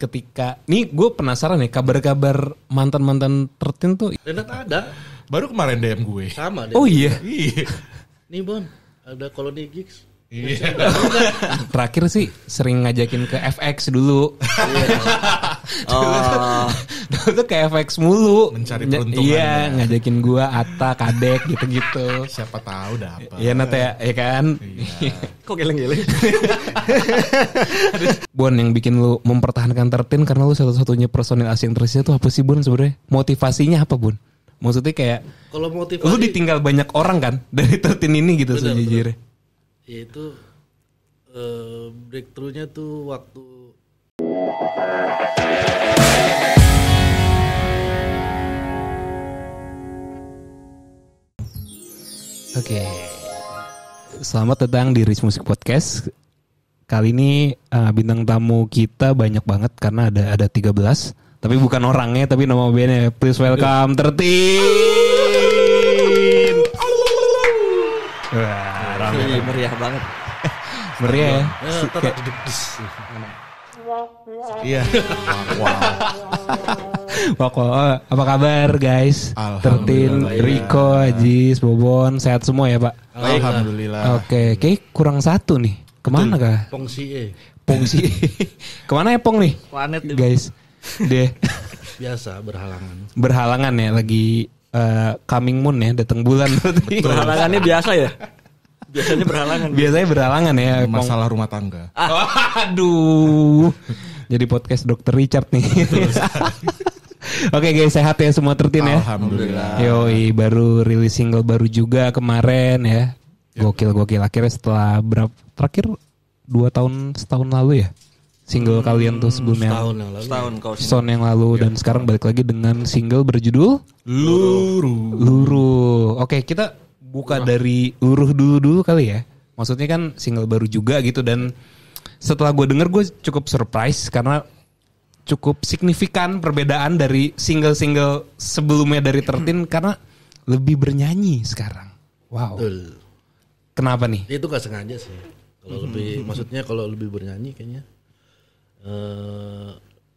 ketika nih gue penasaran nih kabar-kabar mantan 13 tuh. Renat ada. Baru kemarin DM gue. Sama deh. Oh iya. Nih Bon, ada Koloni Gigs. Iya. Terakhir sih sering ngajakin ke FX dulu. Dulu tuh ke FX mulu. Mencari peruntungan. Iya, ngajakin gua Atta, Kadek gitu-gitu. Siapa tahu dapat. Iya Nat ya kan? Iya. Kok geleng-geleng? Bon, yang bikin lu mempertahankan 13 karena lu satu-satunya personil asing tersisa tuh apa sih Bon sebenarnya? Motivasinya apa Bon? Maksudnya kayak Kalau motivasi lu ditinggal banyak orang kan dari 13 ini gitu sejujurnya. itu breakthrough-nya tuh waktu Oke. Selamat datang di Rich Music Podcast. Kali ini bintang tamu kita banyak banget karena ada 13. Tapi bukan orangnya tapi nama bandnya. Please welcome 13. Wah, rame. Meriah banget. Meriah ya. Iya. Wow. Apa kabar guys? 13, Rico, Ajis, Bobon, sehat semua ya Pak? Alhamdulillah. Oke, kayak kurang satu nih. Kemana kah? Pongsi Pongsi. Kemana ya Pong nih? Planet Guys, deh biasa berhalangan ya lagi coming moon ya, datang bulan berarti. Berhalangannya biasa ya? Biasanya berhalangan ya. Masalah rumah tangga. Aduh. Jadi podcast Dr. Richard nih. Oke guys, sehat ya semua 13 ya. Alhamdulillah. Yoi, baru rilis single baru juga kemarin ya. Gokil. Akhirnya setelah berapa? Terakhir 2 tahun lalu ya. Single kalian tuh sebelumnya. Setahun yang lalu dan sekarang balik lagi dengan single berjudul Luruh. Oke, kita buka dari Luruh dulu kali ya. Maksudnya kan single baru juga gitu dan setelah gue denger gue cukup surprise karena cukup signifikan perbedaan dari single-single sebelumnya dari 13 karena lebih bernyanyi sekarang. Wow. Betul. Kenapa nih? Itu gak sengaja sih. Kalau lebih maksudnya kalau lebih bernyanyi kayaknya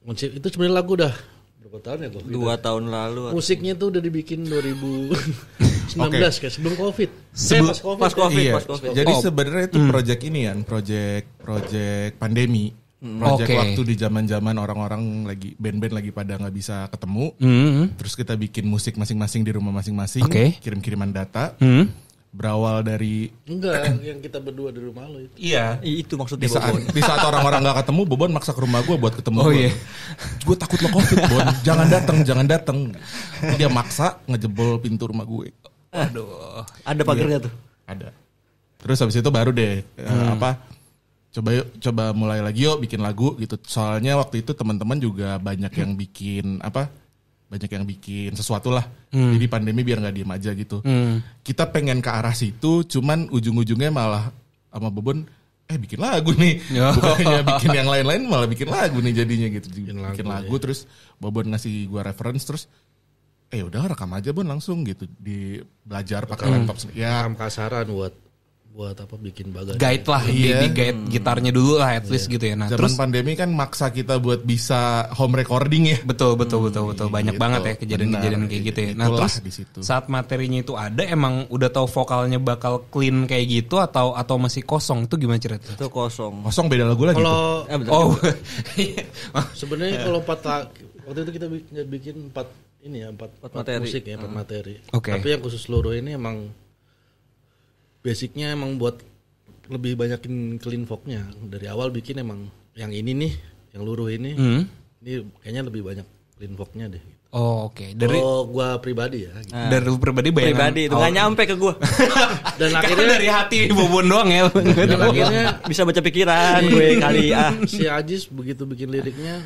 konsep itu sebenarnya lagu udah berapa tahun ya kok? 2 tahun lalu. Musiknya tuh udah dibikin 2019 kayak sebelum Covid. Pas COVID. Iya. Jadi sebenarnya itu project ini kan, project pandemi. Project waktu di zaman-zaman orang-orang lagi band-band lagi pada nggak bisa ketemu. Terus kita bikin musik masing-masing di rumah masing-masing, kirim-kiriman data. Berawal dari yang kita berdua di rumah lo itu. Iya. Itu maksudnya di saat orang-orang nggak ketemu, Bobon maksa ke rumah gue buat ketemu. Oh iya. Gue takut lo Covid, Bon. Jangan datang. Dia maksa ngejebol pintu rumah gue. Aduh. Ada pagernya tuh. Ada. Terus habis itu baru deh coba mulai lagi yuk bikin lagu gitu. Soalnya waktu itu teman-teman juga banyak yang bikin sesuatu lah. Jadi pandemi biar nggak diem aja gitu. Kita pengen ke arah situ, cuman ujung-ujungnya malah sama Bobon bikin lagu nih. Bukannya bikin yang lain-lain malah bikin lagu nih jadinya gitu. Bikin lagu terus Bobon ngasih gua reference terus udah rekam aja Bon langsung gitu. Di belajar pakai laptop. Ya Kasaran buat apa bikin bagasi. Guide lah, di guide gitarnya dulu lah at least gitu ya. Nah, zaman terus pandemi kan maksa kita buat bisa home recording ya. Betul. Banyak banget ya kejadian-kejadian kayak gitu ya. Nah, terus saat materinya itu ada emang udah tahu vokalnya bakal clean kayak gitu atau masih kosong? Itu gimana ceritanya? Itu kosong. Kosong beda lagu lagi kalau tuh. sebenarnya kalau waktu itu kita bikin 4 materi. Musik ya, 4 materi. Okay. Tapi yang khusus luruh ini emang basicnya emang buat lebih banyakin clean vocnya. Dari awal bikin emang yang ini nih, yang luruh ini, ini kayaknya lebih banyak clean vocnya deh. Oh, oke. Kalau gua pribadi ya. Gitu. Dari lu pribadi itu nggak nyampe ke gua. Dan Karena akhirnya dari hati Bobon doang ya. Dan akhirnya Bisa baca pikiran gue kali si Ajis begitu bikin liriknya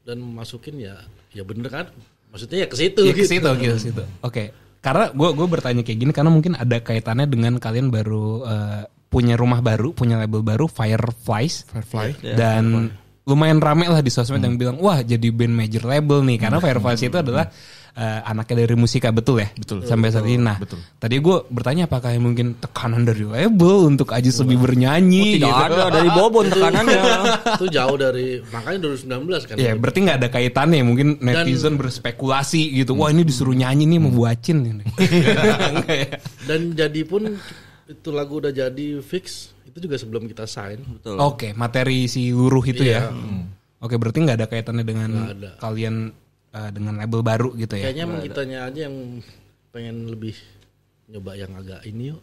dan masukin ya bener kan? Maksudnya ya ke situ. Ya ke situ. Oke. Karena gue bertanya kayak gini karena mungkin ada kaitannya dengan kalian baru punya rumah baru, punya label baru Firefly. Dan lumayan rame lah di sosmed yang bilang wah jadi band major label nih karena Firefly itu adalah anaknya dari Musika, betul ya? Betul. Sampai saat ini. Nah, betul. Tadi gue bertanya apakah mungkin tekanan dari label untuk Ajis lebih bernyanyi? Tidak ada dari Bobon tekanannya. Itu jauh dari, makanya 2019 kan. Iya, berarti nggak ada kaitannya. Mungkin netizen berspekulasi gitu. Wah, ini disuruh nyanyi nih mau buacin ini. Enggak ya? Dan jadi pun itu lagu udah jadi fix, itu juga sebelum kita sign. Betul. Oke, materi si Luruh itu Iya. ya. Oke, berarti nggak ada kaitannya dengan Nggak ada. kalian dengan label baru gitu ya? Kayaknya emang kitanya aja yang pengen lebih nyoba yang agak ini yuk.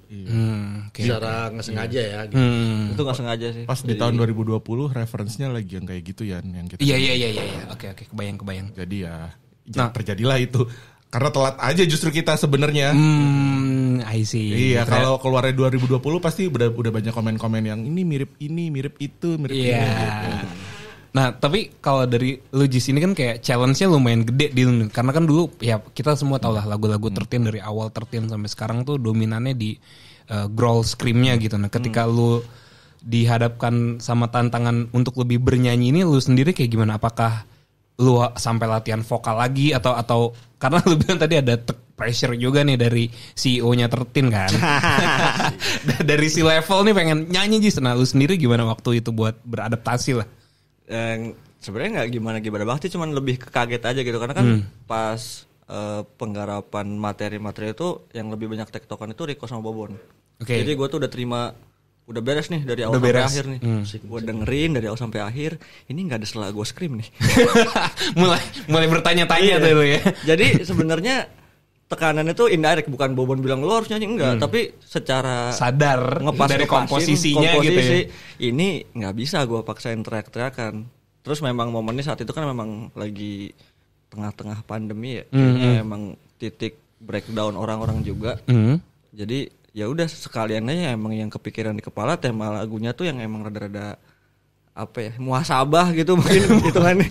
Oke. Secara nggak sengaja ya. Gitu. Itu nggak sengaja sih. Pas di tahun 2020 referensinya lagi yang kayak gitu ya yang kita. Iya. Oke, kebayang. Jadi ya terjadilah itu. Karena telat aja justru kita sebenarnya. I see. Iya, kalau keluarnya 2020 pasti udah banyak komen-komen yang ini, mirip itu, mirip ini. Iya. Gitu. Nah, tapi kalau dari lu Jis ini kan kayak challenge-nya lumayan gede di lu. Karena kan dulu ya kita semua tahu lah lagu-lagu Tertin dari awal Tertin sampai sekarang tuh dominannya di growl scream-nya gitu. Nah, ketika lu dihadapkan sama tantangan untuk lebih bernyanyi ini, lu sendiri kayak gimana? Apakah lu sampai latihan vokal lagi atau karena lu bilang tadi ada pressure juga nih dari CEO-nya Tertin kan. Dari si level nih pengen nyanyi Jis. Nah, lu sendiri gimana waktu itu buat beradaptasi lah? Sebenarnya nggak gimana banget sih, cuman lebih kaget aja gitu karena kan pas penggarapan materi-materi itu yang lebih banyak tektokan itu Riko sama Bobon. Oke. Jadi gue tuh udah beres nih dari awal sampai akhir nih. Gue dengerin dari awal sampai akhir, ini nggak ada setelah gue scream nih. mulai bertanya-tanya tuh lu ya. Jadi sebenarnya tekanan itu indirect, bukan Bobon bilang lo harus nyanyi, enggak, tapi secara sadar dari komposisinya gitu ya. Ini nggak bisa gue paksain teriak-teriakan. Terus memang momennya saat itu kan memang lagi tengah-tengah pandemi ya, memang titik breakdown orang-orang juga. Jadi ya udah sekalian aja emang yang kepikiran di kepala, tema lagunya tuh yang emang rada-rada apa ya, muhasabah gitu mungkin hitungannya.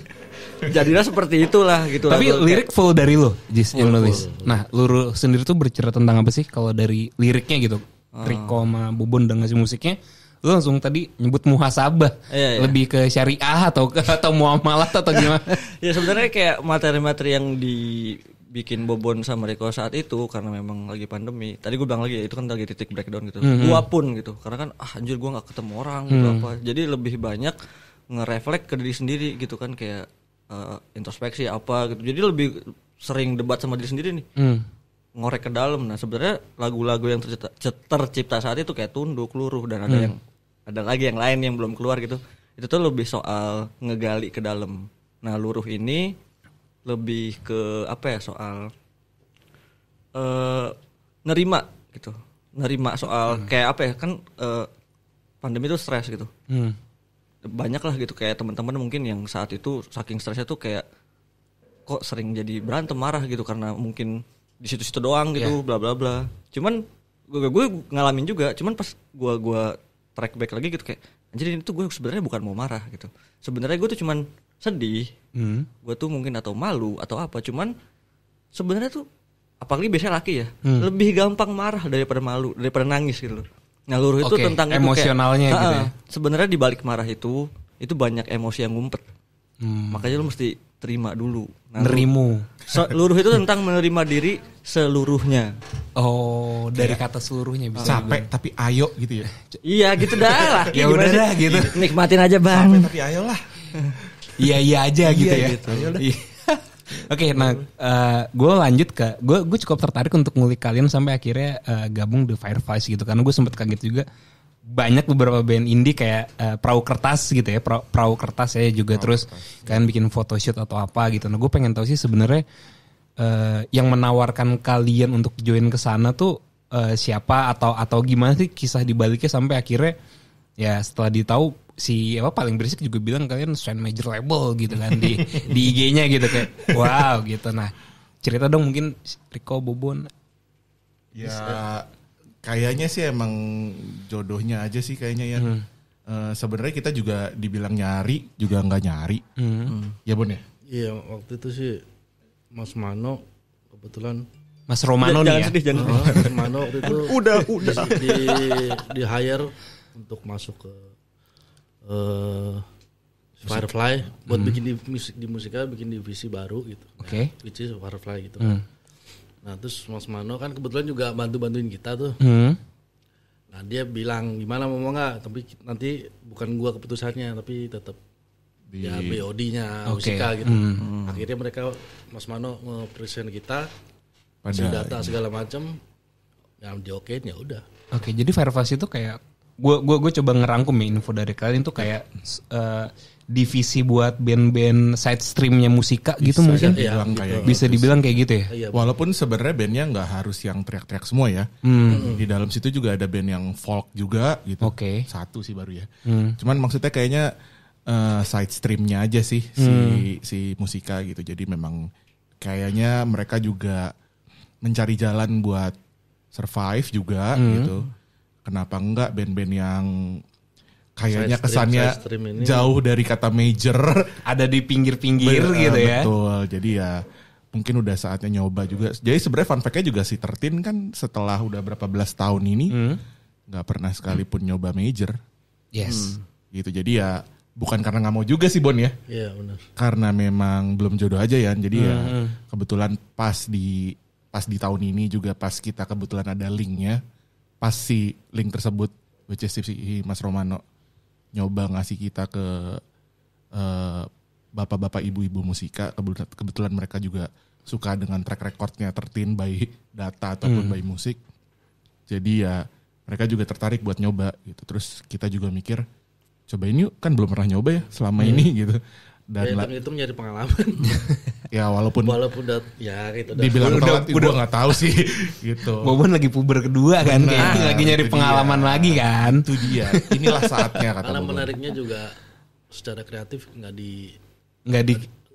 Jadilah seperti itulah gitu. Tapi lagu, lirik full dari lo, Jis, yang nulis. Nah, lu sendiri tuh bercerita tentang apa sih kalau dari liriknya gitu? Riko sama Bobon udah ngasih musiknya, lu langsung tadi nyebut muhasabah. Iya. Lebih ke syariah atau muamalat atau gimana? Ya sebenarnya kayak materi-materi yang dibikin Bobon sama Riko saat itu karena memang lagi pandemi. Tadi gue bilang lagi ya, itu kan lagi titik breakdown gitu. Gua pun gitu, karena kan anjir gue nggak ketemu orang gitu apa. Jadi lebih banyak ngereflek ke diri sendiri gitu kan, kayak introspeksi apa gitu. Jadi lebih sering debat sama diri sendiri nih. Ngorek ke dalam. Nah, sebenarnya lagu-lagu yang tercipta saat itu kayak Tunduk, Luruh, dan ada lagi yang lain yang belum keluar gitu. Itu tuh lebih soal ngegali ke dalam. Nah, Luruh ini lebih ke apa ya, soal nerima gitu. Nerima soal kayak apa ya, kan pandemi itu stres gitu. Banyak lah gitu kayak teman-teman mungkin yang saat itu saking stresnya tuh kayak kok sering jadi berantem, marah gitu karena mungkin di situ-situ doang gitu, bla bla bla. Cuman gue ngalamin juga, cuman pas gue track back lagi gitu kayak anjir ini tuh gue sebenarnya bukan mau marah gitu. Sebenarnya gue tuh cuman sedih. Gue tuh mungkin atau malu atau apa, cuman sebenarnya tuh apalagi biasanya laki ya, lebih gampang marah daripada malu, daripada nangis gitu loh. Nah, Luruh itu tentang emosionalnya itu kayak, gitu ya. Sebenarnya di balik marah itu banyak emosi yang ngumpet. Makanya lu mesti terima dulu. Nah, Luruh itu tentang menerima diri seluruhnya. Oh, dari kata seluruhnya bisa. Capek tapi ayo gitu ya. Iya gitu dah lah. Ya udah dah gitu. Nikmatin aja bang. Capek tapi ayo lah. Iya aja gitu ya. Gitu. Oke, nah gue lanjut ke gue cukup tertarik untuk ngulik kalian sampai akhirnya gabung The Fireflies gitu, karena gue sempet kaget juga banyak beberapa band indie kayak Perahu Kertas gitu ya, Perahu Kertas ya juga, terus kalian bikin photoshoot atau apa gitu. Nah, gue pengen tahu sih sebenarnya yang menawarkan kalian untuk join ke sana tuh siapa atau gimana sih kisah dibaliknya sampai akhirnya ya setelah ditahu si paling berisik juga bilang kalian sign major label gitu kan di IG-nya gitu kayak wow gitu. Nah, cerita dong mungkin Riko, Bobon. Ya kayaknya sih emang jodohnya aja sih kayaknya ya. Sebenarnya kita juga dibilang nyari juga nggak nyari. Ya Bon ya. Iya, waktu itu sih Mas Mano kebetulan. Mas Romano nih ya. Jangan sedih. Mas Mano waktu itu udah di hire untuk masuk ke Firefly buat bikin di musika bikin divisi baru gitu. Oke. Which is Firefly gitu. Nah terus Mas Mano kan kebetulan juga bantuin kita tuh. Nah dia bilang gimana mau nggak, tapi nanti bukan gua keputusannya tapi tetap ya BOD-nya musika gitu. Akhirnya mereka Mas Mano nge-present kita, kasih data segala macam, yang diokein ya udah. Oke, jadi Firefly itu kayak gue coba ngerangkum ya info dari kalian itu kayak divisi buat band-band side streamnya musika gitu mungkin. Bisa dibilang kayak gitu ya. Iya, walaupun sebenarnya bandnya nggak harus yang teriak-teriak semua ya. Di dalam situ juga ada band yang folk juga gitu. Oke. Satu sih baru ya. Cuman maksudnya kayaknya side streamnya aja sih si musika gitu. Jadi memang kayaknya mereka juga mencari jalan buat survive juga gitu. Kenapa enggak band-band yang kayaknya kesannya jauh dari kata major, ada di pinggir-pinggir gitu ya. Betul. Jadi ya mungkin udah saatnya nyoba juga. Jadi sebenarnya fun fact-nya juga si 13 kan setelah udah berapa belas tahun ini nggak pernah sekalipun nyoba major. Yes. Gitu. Jadi ya bukan karena nggak mau juga sih Bon ya. Iya benar. Karena memang belum jodoh aja ya. Jadi ya kebetulan pas di tahun ini juga pas kita kebetulan ada linknya. Pas si link tersebut which is si Mas Romano nyoba ngasih kita ke bapak-bapak ibu-ibu musika, kebetulan mereka juga suka dengan track recordnya 13 by data ataupun by musik. Jadi ya mereka juga tertarik buat nyoba gitu. Terus kita juga mikir cobain yuk, kan belum pernah nyoba ya selama ini gitu. Dan itu mencari pengalaman. Ya walaupun ya gitu. Dibilang telat gue nggak tahu sih gitu. Bobon lagi puber kedua kan, kayaknya lagi nyari pengalaman lagi kan. Itu dia. Inilah saatnya kata Karena Bobon. menariknya juga secara kreatif nggak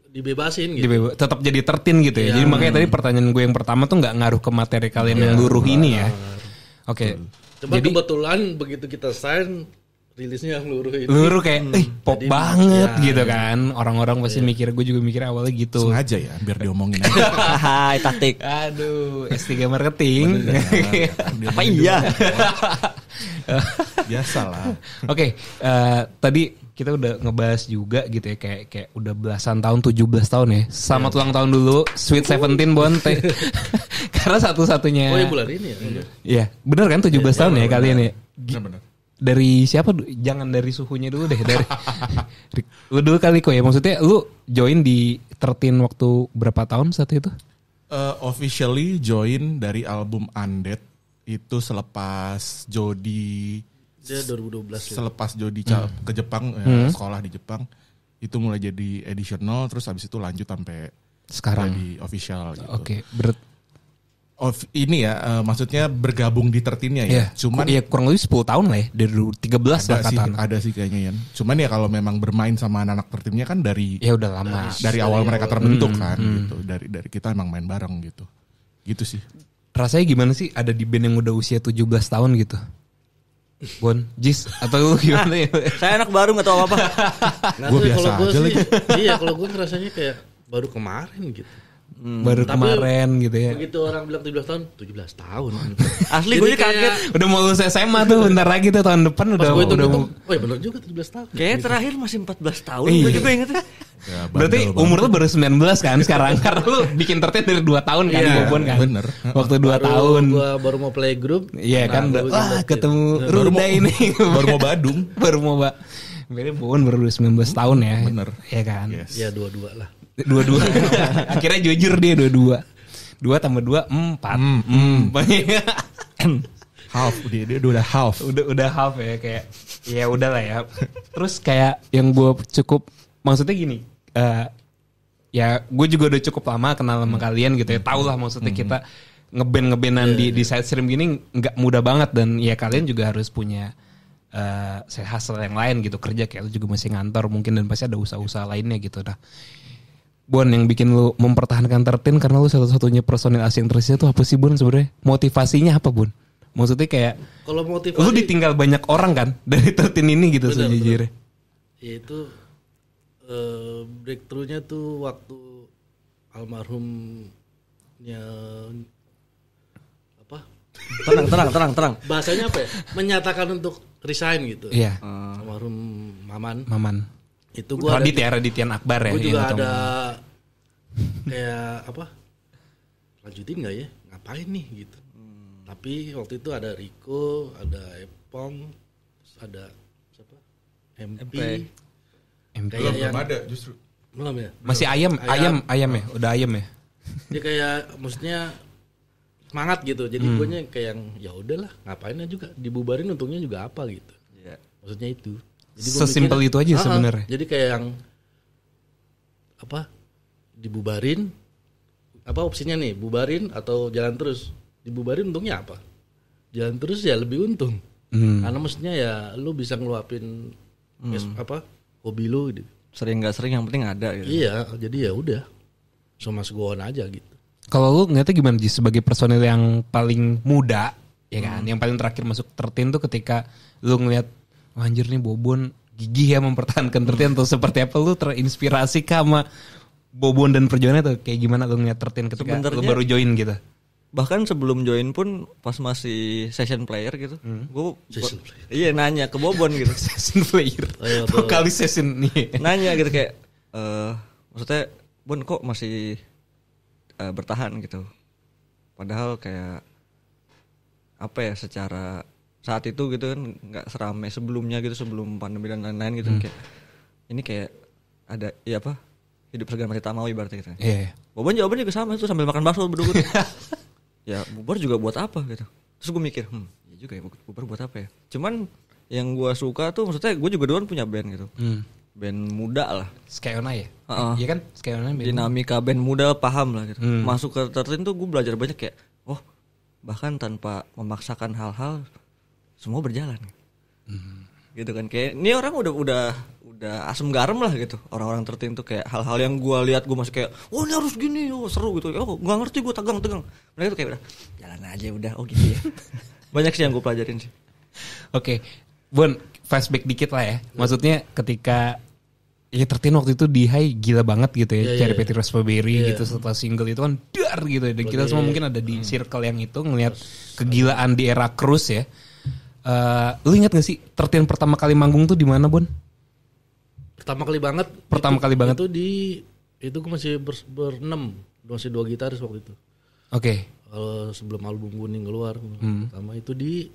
dibebasin Tetap gitu. jadi 13 gitu ya. Jadi makanya tadi pertanyaan gue yang pertama tuh nggak ngaruh ke materi kalian yang luruh ini ya. Oke. Cuma kebetulan begitu kita sign rilisnya yang luruh ini. Luruh kayak pop banget gitu kan. Orang-orang pasti mikir, gue juga mikir awalnya gitu. Sengaja ya biar diomongin aja. Hai taktik. Aduh, S3 marketing. Apa iya? Biasalah. Oke, tadi kita udah ngebahas juga gitu ya kayak udah belasan tahun, 17 tahun ya. Selamat ulang tahun dulu Sweet 17 Bon. Karena satu-satunya. Oh ya bulan ini ya. Iya, bener kan 17 tahun ya kalian ya. Benar-benar. Dari siapa? Jangan dari suhunya dulu deh. Dari lu dulu kali kok ya. Maksudnya lu join di 13 waktu berapa tahun saat itu? Officially join dari album Undead itu selepas Jody. Dia 2012. Selepas Jody ke Jepang, sekolah di Jepang, itu mulai jadi additional, terus habis itu lanjut sampai sekarang jadi official. Gitu. Oke, ini ya, maksudnya bergabung di 13-nya ya. Cuman ya kurang lebih 10 tahun lah ya, dari 13 lah katakan. Ada sih kayaknya ya. Cuman ya kalau memang bermain sama anak-anak 13-nya kan dari ya udah lama. Dari awal mereka terbentuk kan gitu. Dari kita emang main bareng gitu. Gitu sih. Rasanya gimana sih ada di band yang udah usia 17 tahun gitu? Bon, Jis atau lu gimana ya? Saya anak baru gak tahu apa-apa. Gue biasa aja lagi. Iya kalau gue ngerasanya kayak baru kemarin gitu. Baru Tapi kemarin gitu ya. Begitu orang bilang 17 tahun. Asli gue kaget. Udah mau lulus SMA tuh bentar lagi tuh tahun depan udah oh ya benar juga 17 tahun. Kayaknya terakhir masih 14 tahun. Iya. Gue juga ingetnya. Ya, berarti umur lu baru 19 kan sekarang. Karena lu bikin tertib dari 2 tahun kan, Bobon kan. Bener. Waktu 2 tahun. Gua baru mau playgroup. Iya kan, ketemu Ruda ini. Baru mau Badung. Berarti Bobon baru 19 tahun ya. Bener. Iya kan. Yes. Ya 22 lah. 22. Akhirnya jujur dia 22. 2 tambah 2 4. Half dia udah half. Udah half ya kayak ya udahlah ya. Terus kayak yang gue cukup maksudnya gini, ya gue juga udah cukup lama kenal sama kalian gitu ya. Tau lah maksudnya kita ngeband-ngebandan di side stream gini nggak mudah banget dan ya kalian juga harus punya hustle yang lain gitu, kerja kayak lu juga masih ngantor mungkin dan pasti ada usaha-usaha lainnya gitu. Nah, Bon, yang bikin lu mempertahankan 13 karena lu satu-satunya personil asing tersisa tuh apa sih Bon sebenarnya? Motivasinya apa Bon? Maksudnya kayak kalau motivasi lu ditinggal banyak orang kan dari 13 ini gitu sejujurnya. Ya itu breakthrough-nya tuh waktu almarhumnya apa? Tenang. Bahasanya apa ya? Menyatakan untuk resign gitu. Iya. Almarhum Maman. Itu gue Radityan Akbar ya. Gue juga ada kayak apa? Lanjutin nggak ya? Ngapain nih gitu? Tapi waktu itu ada Rico, ada Epong, terus ada siapa? MP. Belum ada justru. Belum ya? Masih ayam ya, udah ayam ya. Dia kayak maksudnya semangat gitu. Jadi gue nya kayak yang ya udahlah, ngapainnya juga dibubarin untungnya juga apa gitu. Iya. Maksudnya itu. Jadi Sesimpel itu aja sebenarnya. Jadi kayak yang apa? Dibubarin apa opsinya nih? Bubarin atau jalan terus? Dibubarin untungnya apa? Jalan terus ya lebih untung. Karena maksudnya ya lu bisa ngeluapin apa? Hobi lu gitu. Sering nggak sering yang penting ada gitu. Iya, jadi ya udah. So mas go on aja gitu. Kalau lu ngeliatnya gimana Ji sebagai personil yang paling muda ya kan, yang paling terakhir masuk 13 tuh ketika lu ngeliat wah, anjir nih Bobon gigih ya mempertahankan 13 tuh seperti apa, lu terinspirasi kah sama Bobon dan perjuangannya tuh kayak gimana lu ngeliat 13 ketika Sebenarnya, lu baru join gitu? Bahkan sebelum join pun pas masih session player gitu, iya nanya ke Bobon gitu. Session player, kali session nih. Nanya gitu kayak, maksudnya Bon kok masih bertahan gitu. Padahal kayak apa ya secara saat itu gitu kan nggak seramai sebelumnya gitu, sebelum pandemi dan lain-lain gitu. Kayak ini kayak ada ya apa hidup segan mati tak mau ibaratnya gitu. Iya. Bobon jawabannya juga sama itu sambil makan bakso berdua. Ya bubar juga buat apa gitu. Terus gue mikir, ya juga ya bubar buat apa ya. Cuman yang gue suka tuh maksudnya gue juga duluan punya band gitu. Band muda lah. Skyona ya? Iya kan? Skyona band. Dinamika band muda paham lah gitu. Masuk ke 13 tuh gue belajar banyak kayak, oh bahkan tanpa memaksakan hal-hal semua berjalan. Gitu kan kayak ini orang udah asam garam lah gitu. Orang-orang 13 tuh kayak hal-hal yang gue lihat gue masih kayak, oh ini harus gini, oh seru gitu. Oh nggak ngerti gue tegang. Mereka tuh kayak udah jalan aja udah, oh gitu ya. Banyak sih yang gue pelajarin sih. Oke, Bon, flashback dikit lah ya. Maksudnya ketika ya 13 waktu itu di high gila banget gitu ya. Cari Petty Raspberry gitu setelah single itu kan dar gitu. Dan kita semua mungkin ada di circle yang itu ngelihat kegilaan di era cruise ya. Lu ingat gak sih 13 pertama kali manggung tuh di mana, Bon? Pertama kali banget. Itu gue masih berenam, masih 2 gitaris waktu itu. Oke. Sebelum album Kuning keluar, pertama itu di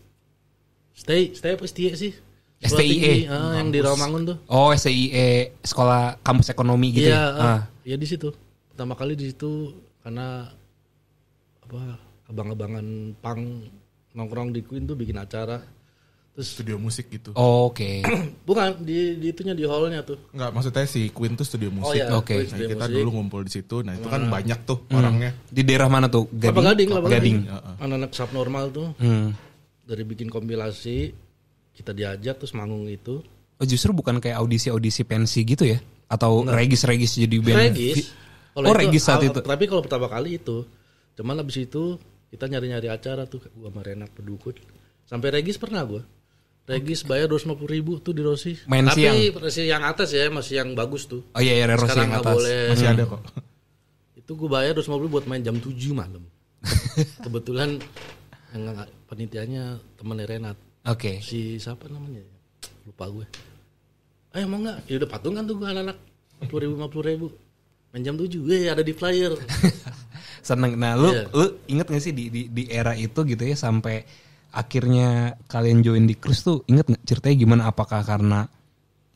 Stay apa STIE sih? STIE yang di Rawamangun tuh. Oh, STIE Sekolah Kampus Ekonomi gitu ya. Iya di situ. Pertama kali di situ karena apa? Abang-abangan punk nongkrong di Queen tuh bikin acara. Terus Studio musik gitu. Oh, oke. Bukan di itunya di hallnya tuh. Enggak, maksudnya si Queen tuh studio musik. Oh iya. Oke. Nah, kita dulu ngumpul di situ. Nah itu kan banyak tuh orangnya. Di daerah mana tuh? Gading. Anak-anak subnormal tuh. Dari bikin kompilasi kita diajak terus manggung itu. Oh justru bukan kayak audisi pensi gitu ya? Atau regis jadi band? Regis. Regis saat itu. Tapi kalau pertama kali itu, cuman habis itu kita nyari-nyari acara tuh, gua sama Renat Pedukut. Sampai regis pernah gua. Regis bayar 250.000 tuh di Rossi. Tapi versi yang atas ya, masih yang bagus tuh. Oh iya, Rossi yang atas. Boleh. Masih ada kok. Itu gua bayar 250.000 buat main jam 7 malam. Kebetulan yang penitiannya temennya Renat. Oke. Si siapa namanya? Lupa gue. Mau nggak? Ya udah patungan tuh gue anak-anak 50.000. Main jam 7. Ada di flyer. Seneng. Nah, lu inget gak sih di era itu gitu ya sampai akhirnya kalian join di Cruise tuh, inget gak ceritanya gimana? Apakah karena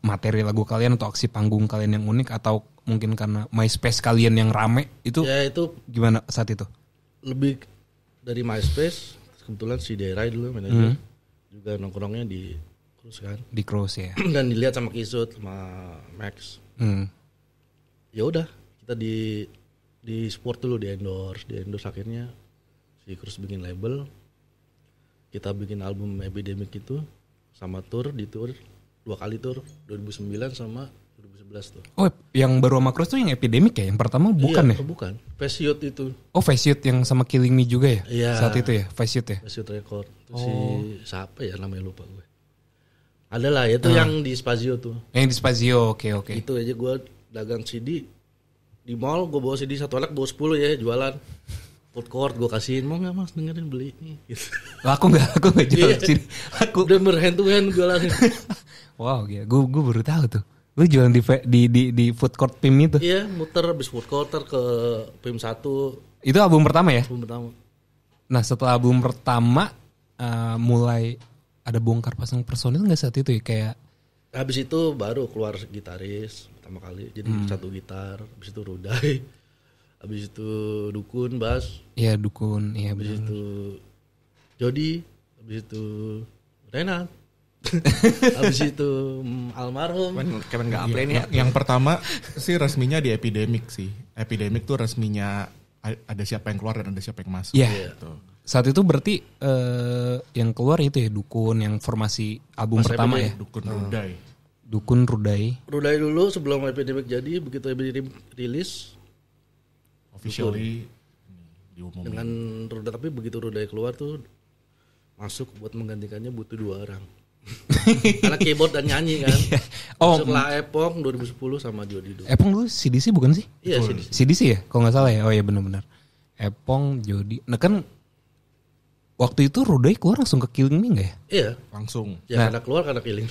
materi lagu kalian atau aksi panggung kalian yang unik atau mungkin karena MySpace kalian yang rame itu? Ya itu gimana saat itu? Lebih dari MySpace, kebetulan si Derai dulu manajer juga nongkrongnya di Cruise kan. Di Cruise ya. Dan dilihat sama Kisut sama Max. Ya udah kita di support dulu, di endorse akhirnya si Cruise bikin label. Kita bikin album Epidemic itu sama tour 2 kali tour 2009 sama 2011 tuh. Oh, yang baru sama Cruise tuh yang Epidemic ya? Yang pertama bukan ya? Bukan. Face Youth itu. Oh, Face Youth yang sama Killing Me juga ya? Iya. Saat itu ya? Face Youth ya? Face Youth Record. Itu si siapa ya namanya lupa gue. Adalah itu yang di Spazio tuh. Yang di Spazio, oke. Itu aja gue dagang CD di mall, gue bawa CD satu anak bawa 10 ya jualan. Food court gue kasihin, mau nggak mas dengerin beli nih gitu. Aku nggak jual sini. Aku udah hand to hand jualan. Wow, gue baru tahu tuh. Lu jualan di food court PIM itu. Iya, muter habis food court ke PIM 1. Itu album pertama ya? Album pertama. Nah, setelah album pertama mulai ada bongkar pasang personil enggak saat itu ya kayak Habis itu baru keluar gitaris pertama kali. Jadi satu gitar, habis itu Rudai. Habis itu Dukun bass, ya Dukun, iya habis benar. itu Jody, habis itu Renat. Habis itu almarhum. Kayak nggak play nih ya. Yang pertama sih resminya di Epidemic sih. Epidemic tuh resminya ada siapa yang keluar dan ada siapa yang masuk. Iya. Gitu. Saat itu berarti yang keluar itu ya Dukun yang formasi album Mas pertama Epidemic. ya. Dukun Rudai. Dukun Rudai. Rudai dulu sebelum Epidemic jadi, begitu Epidemic rilis Officially diumumin. dengan Rudai, tapi begitu Rudai keluar tuh masuk buat menggantikannya butuh 2 orang. Karena keyboard dan nyanyi kan. Oh, Masuklah Epong 2010 sama Jody dulu. Epong dulu CDC bukan sih? Iya sih. CDC ya, kalau nggak salah ya. Oh iya benar-benar. Epong, Jody. Nah kan waktu itu Rudai keluar langsung ke Killing Me nggak ya? Iya. Langsung. Ya karena keluar karena Killing.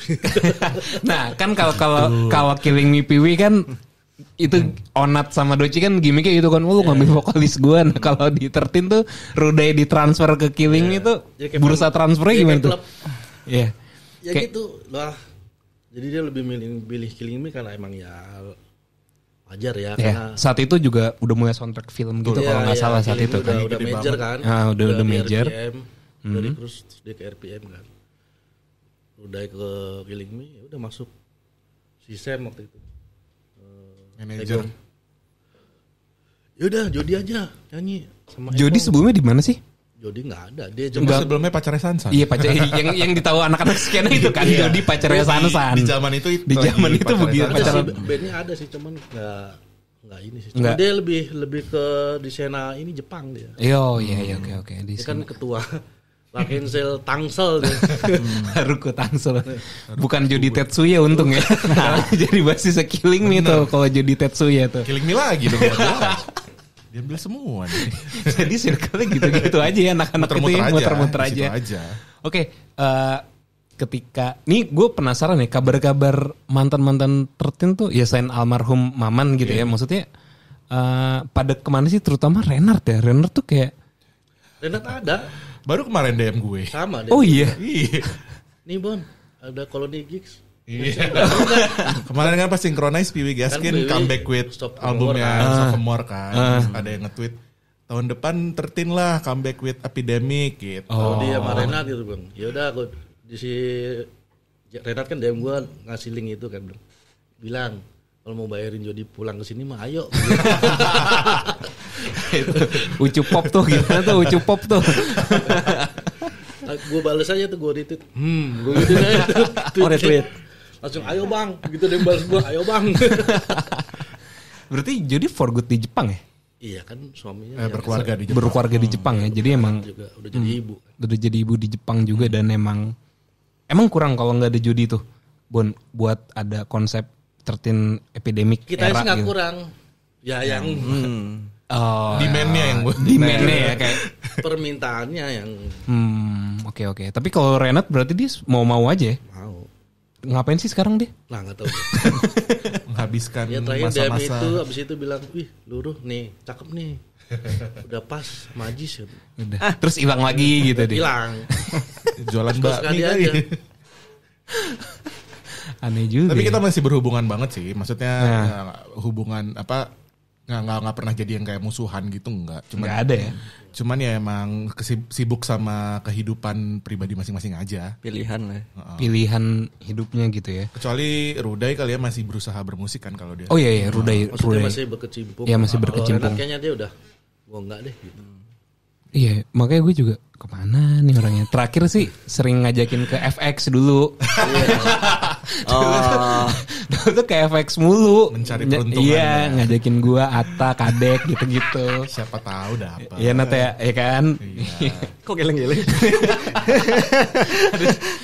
Nah kan kalau Killing Me Piwi kan itu Onat sama Doci kan gimmicknya gitu kan, lu ngambil vokalis gue. Nah kalau di 13 tuh Rudai ditransfer ke Killing Me itu Ya, kayak bursa transfernya ya, gimana kayak tuh? klub. Iya. Ya Kayak- gitu lah. Jadi dia lebih pilih Killing Me karena emang ya wajar ya, Ya, karena saat itu juga udah mulai soundtrack film gitu kalau nggak salah saat Killing itu Me kan. udah major kan. Udah di major. RPM, dari terus dia ke RPM kan. Udah ke Killing Me ya udah masuk si Sam waktu itu. Manager. Ya udah Jody aja nyanyi sama Jody Epong. sebelumnya di mana sih? Jody nggak ada, dia Cuma cuma sebelumnya pacarnya Sansan. Iya pacar yang ditahu anak-anak skena itu kan Jody pacarnya Sansan. Di zaman itu Di zaman lagi itu pacarnya begitu, Sansan. ada pacaran. sih, bandnya ada sih, cuman nggak ini sih. Cuma Nggak. dia lebih ke di scena ini Jepang dia. Iya oke di Dia kan ketua Rakensel Tangsel dia. Haruko Tangsel. Bukan Jody Tetsuya untung ya. Jadi basis Killing Me tuh kalau Jody Tetsuya tuh. Killing Me lagi dong. Dia ambil semua nih. Jadi circle-nya gitu-gitu aja ya anak-anak itu ya, muter-muter di situ aja. Oke, ketika nih gue penasaran nih kabar-kabar mantan-mantan 13 tuh ya selain almarhum Maman gitu ya, maksudnya pada kemana sih, terutama Renard ya. Renard tuh kayak Renat ada Baru kemarin DM gue. sama dia. oh iya. Iya. Nih Bon, ada Colony Gigs. Iya. Kemarin kan pas Synchronize Piwi Gaskin Piwi comeback with Stop albumnya Sophomore kan. Ah. Terus ada yang nge-tweet tahun depan 13 lah comeback with Epidemic gitu. Kalau dia sama Renat gitu Bang. Ya udah aku di si Renat kan DM gua ngasih link itu kan bilang kalau mau bayarin Jody pulang ke sini mah ayo. Ucu pop tuh gimana tuh Ucu pop tuh. Gue bales aja tuh, gue retweet. Gue gitu aja. Retweet. Langsung ayo bang, gitu dia balas gue, ayo bang. Berarti Jody for good di Jepang ya? Iya kan suaminya yang Berkeluarga di Jepang. Berkeluarga di Jepang ya. Jadi emang juga udah jadi ibu. udah jadi ibu di Jepang juga dan emang kurang kalau nggak ada Jody tuh. Bon buat ada konsep 13 epidemic Kita era sih nggak gitu. kurang. Ya yang Oh, Demand-nya yang demand-nya ya kayak permintaannya yang oke. Tapi kalau Renat berarti dia mau aja ya? mau. Ngapain sih sekarang dia? Nah nggak tahu. menghabiskan Ya terakhir DM masa-masa. itu, abis itu bilang, wih luruh nih, cakep nih. Udah pas, majis ya. Udah. Terus hilang lagi gitu dia. Hilang. Jualan Terus bakmi sekali kali. aja. Aneh juga. Tapi ya. kita masih berhubungan banget sih. Maksudnya Nah. hubungan apa nggak pernah jadi yang kayak musuhan gitu nggak. nggak ada ya. Cuman ya emang sibuk sama kehidupan pribadi masing-masing aja. Pilihan lah. Pilihan hidupnya gitu ya. Kecuali Rudai kali ya masih berusaha bermusik kan kalau dia. Oh iya Rudai. Maksudnya masih berkecimpung. Iya, masih Kalau berkecimpung. Renat kayaknya dia udah, gua enggak deh gitu. Iya, makanya gue juga kemana nih orangnya. Terakhir sih sering ngajakin ke FX dulu. Dulu tuh ke FX mulu. Mencari peruntungan. Iya, ngajakin gue Atta, Kadek gitu-gitu. Siapa tahu dapat. Iya Nat ya kan. Kok geleng-geleng?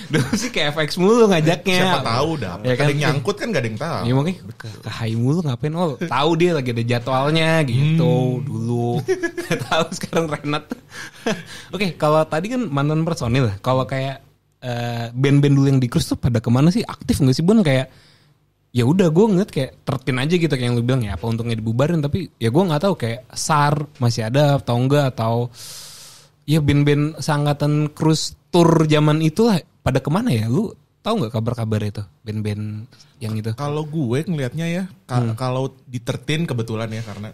Dulu sih ke FX mulu ngajaknya. Siapa tahu dapat. Ya kan? Ada yang nyangkut kan gak ada yang tahu. Ya makanya ke Hai mulu ngapain? Oh tahu dia lagi ada jadwalnya gitu dulu. Gak tahu sekarang Renat. Oke, kalau tadi kan mantan personil. Kalau kayak band-band dulu yang di Cruise tuh pada kemana sih? Aktif nggak sih Bun? Kayak ya udah gue ngeliat kayak 13 aja gitu kayak yang lu bilang ya apa untungnya dibubarin, tapi ya gue nggak tahu kayak SAR masih ada atau enggak, atau ya band-band seangkatan cruise tour zaman itulah pada kemana ya, lu tahu nggak kabar-kabar itu band-band yang itu? Kalau gue ngelihatnya ya, kalau di 13 kebetulan ya, karena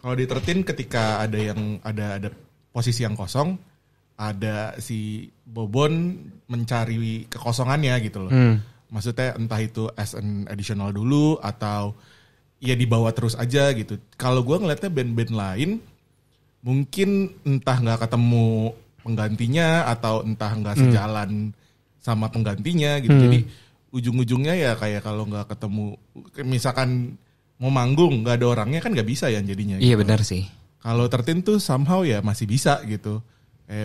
kalau di 13 ketika ada yang ada posisi yang kosong, ada si Bobon mencari kekosongannya gitu loh. Maksudnya entah itu as an additional dulu atau ya dibawa terus aja gitu. Kalau gue ngelihatnya band-band lain mungkin entah nggak ketemu penggantinya atau entah nggak sejalan sama penggantinya gitu. Jadi ujung-ujungnya ya kayak kalau nggak ketemu, misalkan mau manggung nggak ada orangnya kan nggak bisa ya jadinya. Iya gitu. benar sih. Kalau 13 tuh somehow ya masih bisa gitu.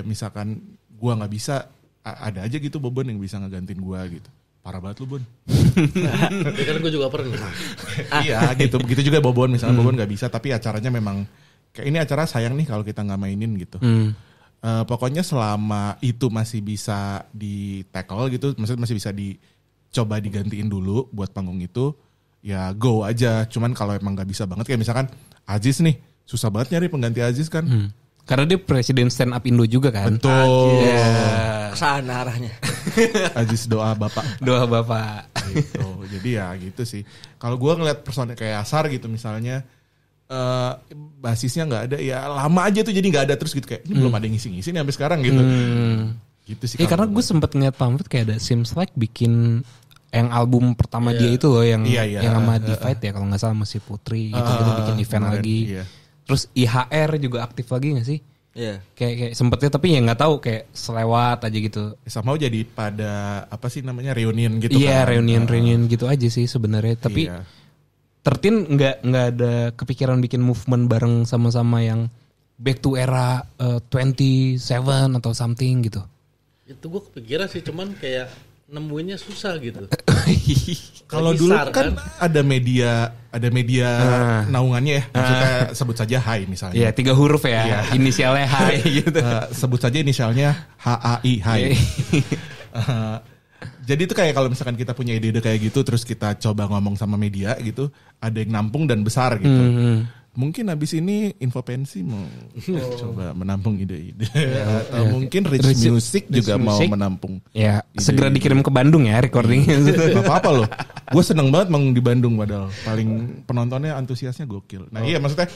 Misalkan gua nggak bisa, ada aja gitu Bobon yang bisa ngegantiin gua gitu. Parah banget lu Bon. Ya kan gue juga pernah. Iya gitu. Begitu juga Bobon, misalnya Bobon nggak bisa tapi acaranya memang kayak ini acara sayang nih kalau kita nggak mainin gitu. Pokoknya selama itu masih bisa di tackle gitu, maksudnya masih bisa dicoba digantiin dulu buat panggung itu, ya go aja. Cuman kalau emang nggak bisa banget kayak misalkan Aziz nih, susah banget nyari pengganti Aziz kan. Karena dia presiden stand up Indo juga kan. Betul. Kesana arahnya. Aziz doa bapak. Doa bapak. Gitu. Jadi ya gitu sih. Kalau gue ngeliat personel kayak Asar gitu misalnya, basisnya nggak ada, ya lama aja tuh jadi nggak ada terus gitu kayak ini belum ada yang ngisi-ngisi nih sampai sekarang gitu. Gitu sih. Karena gue sempet ngeliat pamflet kayak ada Seems Like bikin yang album pertama dia itu loh yang sama Divide ya kalau nggak salah masih Putri gitu bikin event kemarin, lagi. iya. Terus IHR juga aktif lagi nggak sih? Iya. Kayak sempetnya tapi ya nggak tahu kayak selewat aja gitu. Sama jadi pada apa sih namanya reunion gitu Iya kan. reunion gitu aja sih sebenarnya. Tapi Iya. 13 nggak ada kepikiran bikin movement bareng sama-sama yang back to era 27 atau something gitu. Itu gue kepikiran sih, cuman kayak nemuinnya susah gitu. Kalau Lagi dulu SAR, kan ada media naungannya ya, maksudnya sebut saja HAI misalnya. Iya 3 huruf ya, Iya. inisialnya Hai gitu. Sebut saja inisialnya HAI HAI. Jadi itu kayak kalau misalkan kita punya ide-ide kayak gitu, terus kita coba ngomong sama media gitu, ada yang nampung dan besar gitu. Mungkin abis ini Infopensi mau coba menampung ide-ide. Atau mungkin Rich Music juga mau menampung. Ya segera dikirim ke Bandung ya recordingnya. Gak apa-apa loh. Gue seneng banget manggung di Bandung padahal. Paling penontonnya antusiasnya gokil. Nah iya maksudnya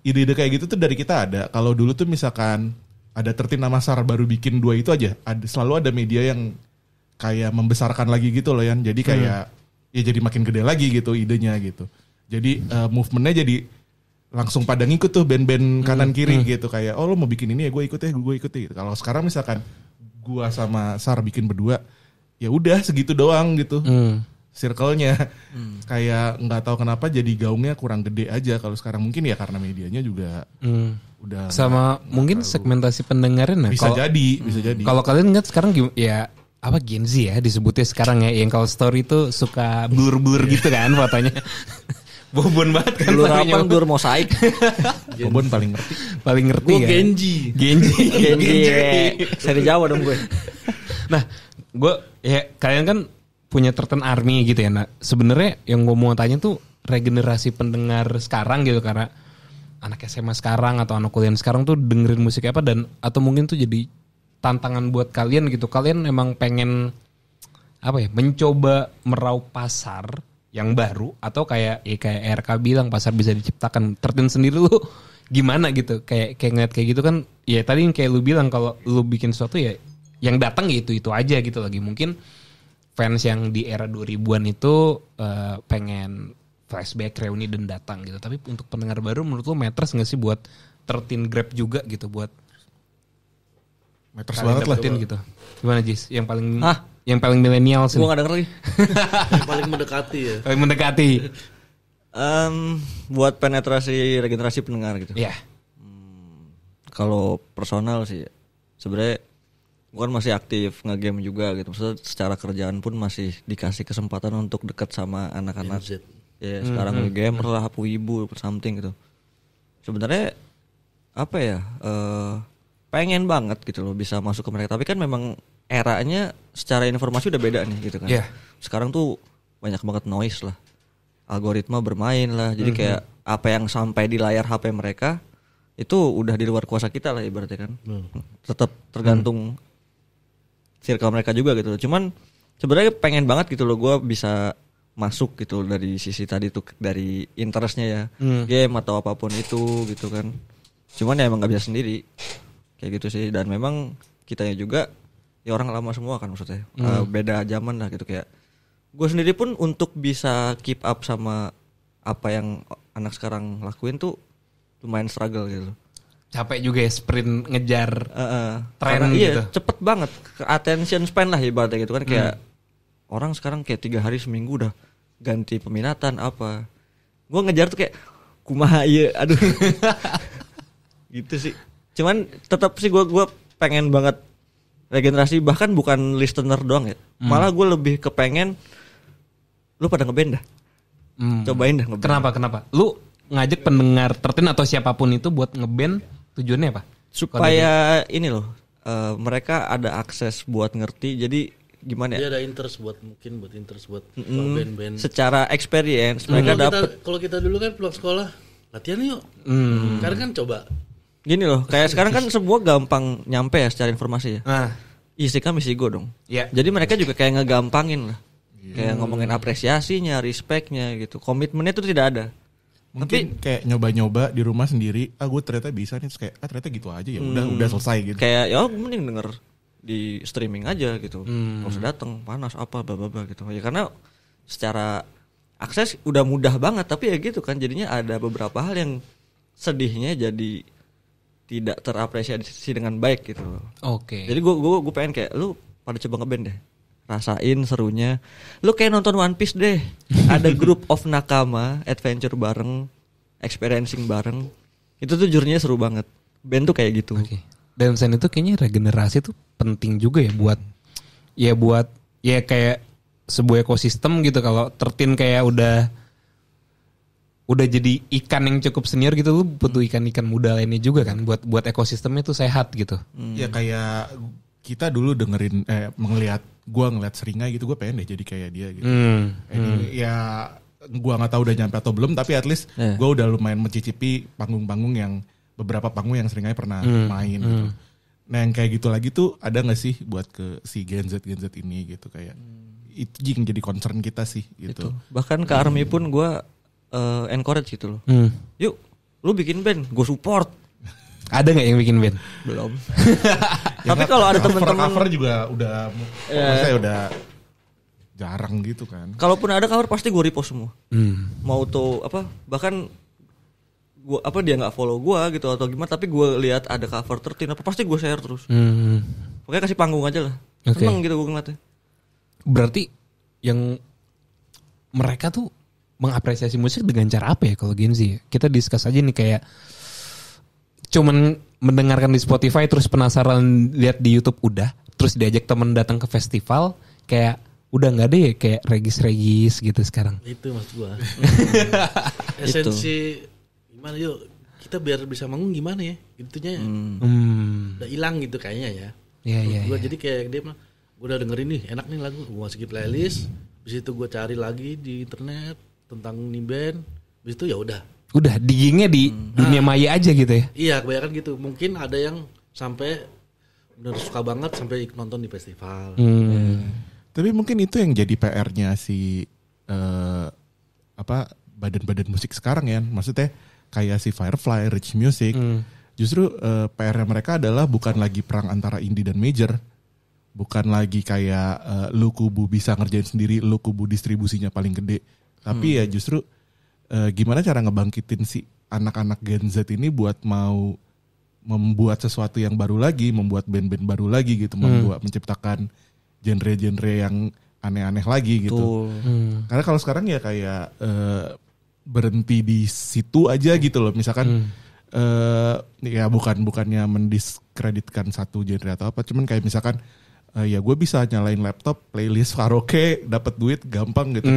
ide-ide kayak gitu tuh dari kita ada. Kalau dulu tuh misalkan ada 13 nama SAR baru bikin 2 itu aja. Selalu ada media yang kayak membesarkan lagi gitu loh Yan. Jadi kayak ya jadi makin gede lagi gitu idenya gitu. Jadi movementnya jadi langsung pada ngikut tuh band-band kanan kiri gitu. Kayak oh lo mau bikin ini ya gue ikut ya gitu. Kalau sekarang misalkan gue sama SAR bikin berdua, ya udah segitu doang gitu. Circle-nya kayak nggak tahu kenapa jadi gaungnya kurang gede aja kalau sekarang. Mungkin ya karena medianya juga udah sama mungkin segmentasi pendengarnya. bisa jadi. Kalau kalian ingat sekarang ya apa Gen Z ya disebutnya sekarang ya, yang kalau story itu suka blur gitu kan fotonya. Bobon banget kan. Blur apa? Blur mosaik. Bobon paling ngerti. Paling ngerti Gue kan. Genji. Saya Jawa dong gue. Nah, kalian kan punya 13 Army gitu ya. Nah, sebenarnya yang gue mau tanya tuh regenerasi pendengar sekarang gitu, karena anak SMA sekarang atau anak kuliah sekarang tuh dengerin musik apa, dan atau mungkin tuh jadi tantangan buat kalian gitu. Kalian emang pengen apa ya? Mencoba meraup pasar yang baru, atau kayak RK bilang pasar bisa diciptakan. 13 sendiri lu gimana gitu? Kayak ngeliat kayak gitu kan. Ya tadi yang kayak lu bilang kalau lu bikin sesuatu ya yang datang ya itu aja gitu lagi. Mungkin fans yang di era 2000-an itu pengen flashback, reuni dan datang gitu. Tapi untuk pendengar baru menurut lu matters gak sih buat 13 Grab juga gitu, buat Matters banget lah. gitu. Gimana Jis? Yang paling milenial sih. Gue gak denger lagi. Yang paling mendekati ya. Paling mendekati. Buat penetrasi regenerasi pendengar gitu. Iya. Kalau personal sih sebenarnya gue kan masih aktif nge-game juga gitu. Maksudnya secara kerjaan pun masih dikasih kesempatan untuk dekat sama anak-anak. Ya sekarang nge-gamer lah, wibu, something gitu. Sebenarnya apa ya? Pengen banget gitu loh bisa masuk ke mereka. Tapi kan memang eranya secara informasi udah beda nih gitu kan. Yeah. Sekarang tuh banyak banget noise lah. algoritma bermain lah. Jadi kayak apa yang sampai di layar HP mereka itu udah di luar kuasa kita lah ibaratnya kan. Tetap tergantung circle mereka juga gitu. Cuman sebenarnya pengen banget gitu loh gue bisa masuk gitu dari sisi tadi tuh, dari interestnya ya, game atau apapun itu gitu kan. Cuman ya emang nggak bisa sendiri kayak gitu sih. Dan memang kitanya juga ya orang lama semua kan maksudnya, beda zaman lah gitu. Kayak gue sendiri pun untuk bisa keep up sama apa yang anak sekarang lakuin tuh lumayan struggle gitu. Capek juga ya sprint ngejar tren Karena gitu. Cepet banget, attention span lah ibaratnya gitu kan. Kayak orang sekarang kayak 3 hari seminggu udah ganti peminatan apa. Gue ngejar tuh kayak kumaha iya, aduh. Gitu sih. Cuman tetap sih gue pengen banget regenerasi, bahkan bukan listener doang ya. Malah gue lebih kepengen lu pada ngeband dah. Cobain dah ngeband. Kenapa? Lu ngajak pendengar tertin atau siapapun itu buat ngeband tujuannya apa? Supaya ini loh, mereka ada akses buat ngerti. Jadi gimana ya? Dia ada interest buat band-band. Secara experience mereka dapet. Kalau kita dulu kan pulang sekolah latihan yuk. Sekarang kan coba. Gini loh, kayak sekarang kan semua gampang nyampe ya secara informasi ya. Nah, Isi kami isi go dong. Iya. Jadi mereka juga kayak ngegampangin lah. Kayak ngomongin apresiasinya, respectnya gitu. Komitmennya itu tidak ada. Mungkin kayak nyoba-nyoba di rumah sendiri, gue ternyata bisa nih, terus kayak ternyata gitu aja ya udah selesai gitu. Kayak ya mending denger di streaming aja gitu. Kalau usah datang panas apa baba gitu. Ya karena secara akses udah mudah banget, tapi ya gitu kan jadinya ada beberapa hal yang sedihnya jadi tidak terapresiasi dengan baik gitu. Oke. Jadi gue pengen kayak lu pada coba ngeband deh. Rasain serunya. Lu kayak nonton One Piece deh. Ada group of nakama, adventure bareng, experiencing bareng. Itu tuh journey-nya seru banget. Band tuh kayak gitu. Oke. Dan selain itu kayaknya regenerasi tuh penting juga ya buat kayak sebuah ekosistem gitu. Kalau tertin kayak udah jadi ikan yang cukup senior gitu, lu butuh ikan-ikan muda lainnya juga kan buat ekosistemnya tuh sehat gitu. Ya kayak kita dulu dengerin ngelihat Seringai gitu, gue pengen deh jadi kayak dia gitu. Ini ya gue nggak tahu udah nyampe atau belum, tapi at least gue udah lumayan mencicipi panggung-panggung yang beberapa panggung yang Seringai pernah main gitu. Nah yang kayak gitu lagi tuh ada nggak sih buat ke si Gen Z ini gitu, kayak itu yang jadi concern kita sih gitu. Itu. Bahkan ke Army pun gue encourage gitu loh. Yuk, lu bikin band, gue support. Ada nggak yang bikin band? Belum. Tapi kalau ada teman-teman cover juga saya udah jarang gitu kan. Kalaupun ada cover pasti gue repost semua. Mau tuh apa? Bahkan gua dia nggak follow gue gitu atau gimana, tapi gue lihat ada cover 13 apa pasti gue share terus. Pokoknya kasih panggung aja lah. Seneng gitu gue ngeliatnya. Berarti yang mereka tuh mengapresiasi musik dengan cara apa ya kalau Gen Z? Kita discuss aja nih, kayak cuman mendengarkan di Spotify terus penasaran lihat di YouTube udah, terus diajak temen datang ke festival, kayak udah nggak deh kayak regis gitu sekarang. Itu maksud gua. Esensi gimana yuk kita biar bisa manggung gimana ya? Itunya udah hilang gitu kayaknya ya. Iya. Gua jadi kayak dia bilang, gua udah dengerin nih enak nih lagu, gua masukin playlist, habis itu gua cari lagi di internet tentang nih band, habis itu ya udah diggingnya di dunia maya aja gitu ya. Iya kebanyakan gitu. Mungkin ada yang sampai benar suka banget sampai nonton di festival. Tapi mungkin itu yang jadi PR-nya si badan-badan musik sekarang ya. Maksudnya kayak si Firefly, Rich Music. Justru PR-nya mereka adalah bukan lagi perang antara indie dan major. Bukan lagi kayak lu kubu bisa ngerjain sendiri, lu kubu distribusinya paling gede. Tapi ya justru gimana cara ngebangkitin si anak-anak Gen Z ini buat mau membuat sesuatu yang baru lagi, membuat band-band baru lagi gitu, menciptakan genre-genre yang aneh-aneh lagi gitu. Karena kalau sekarang ya kayak berhenti di situ aja gitu loh. Misalkan ya bukannya mendiskreditkan satu genre atau apa, cuman kayak misalkan ya gue bisa nyalain laptop, playlist karaoke, dapat duit gampang gitu.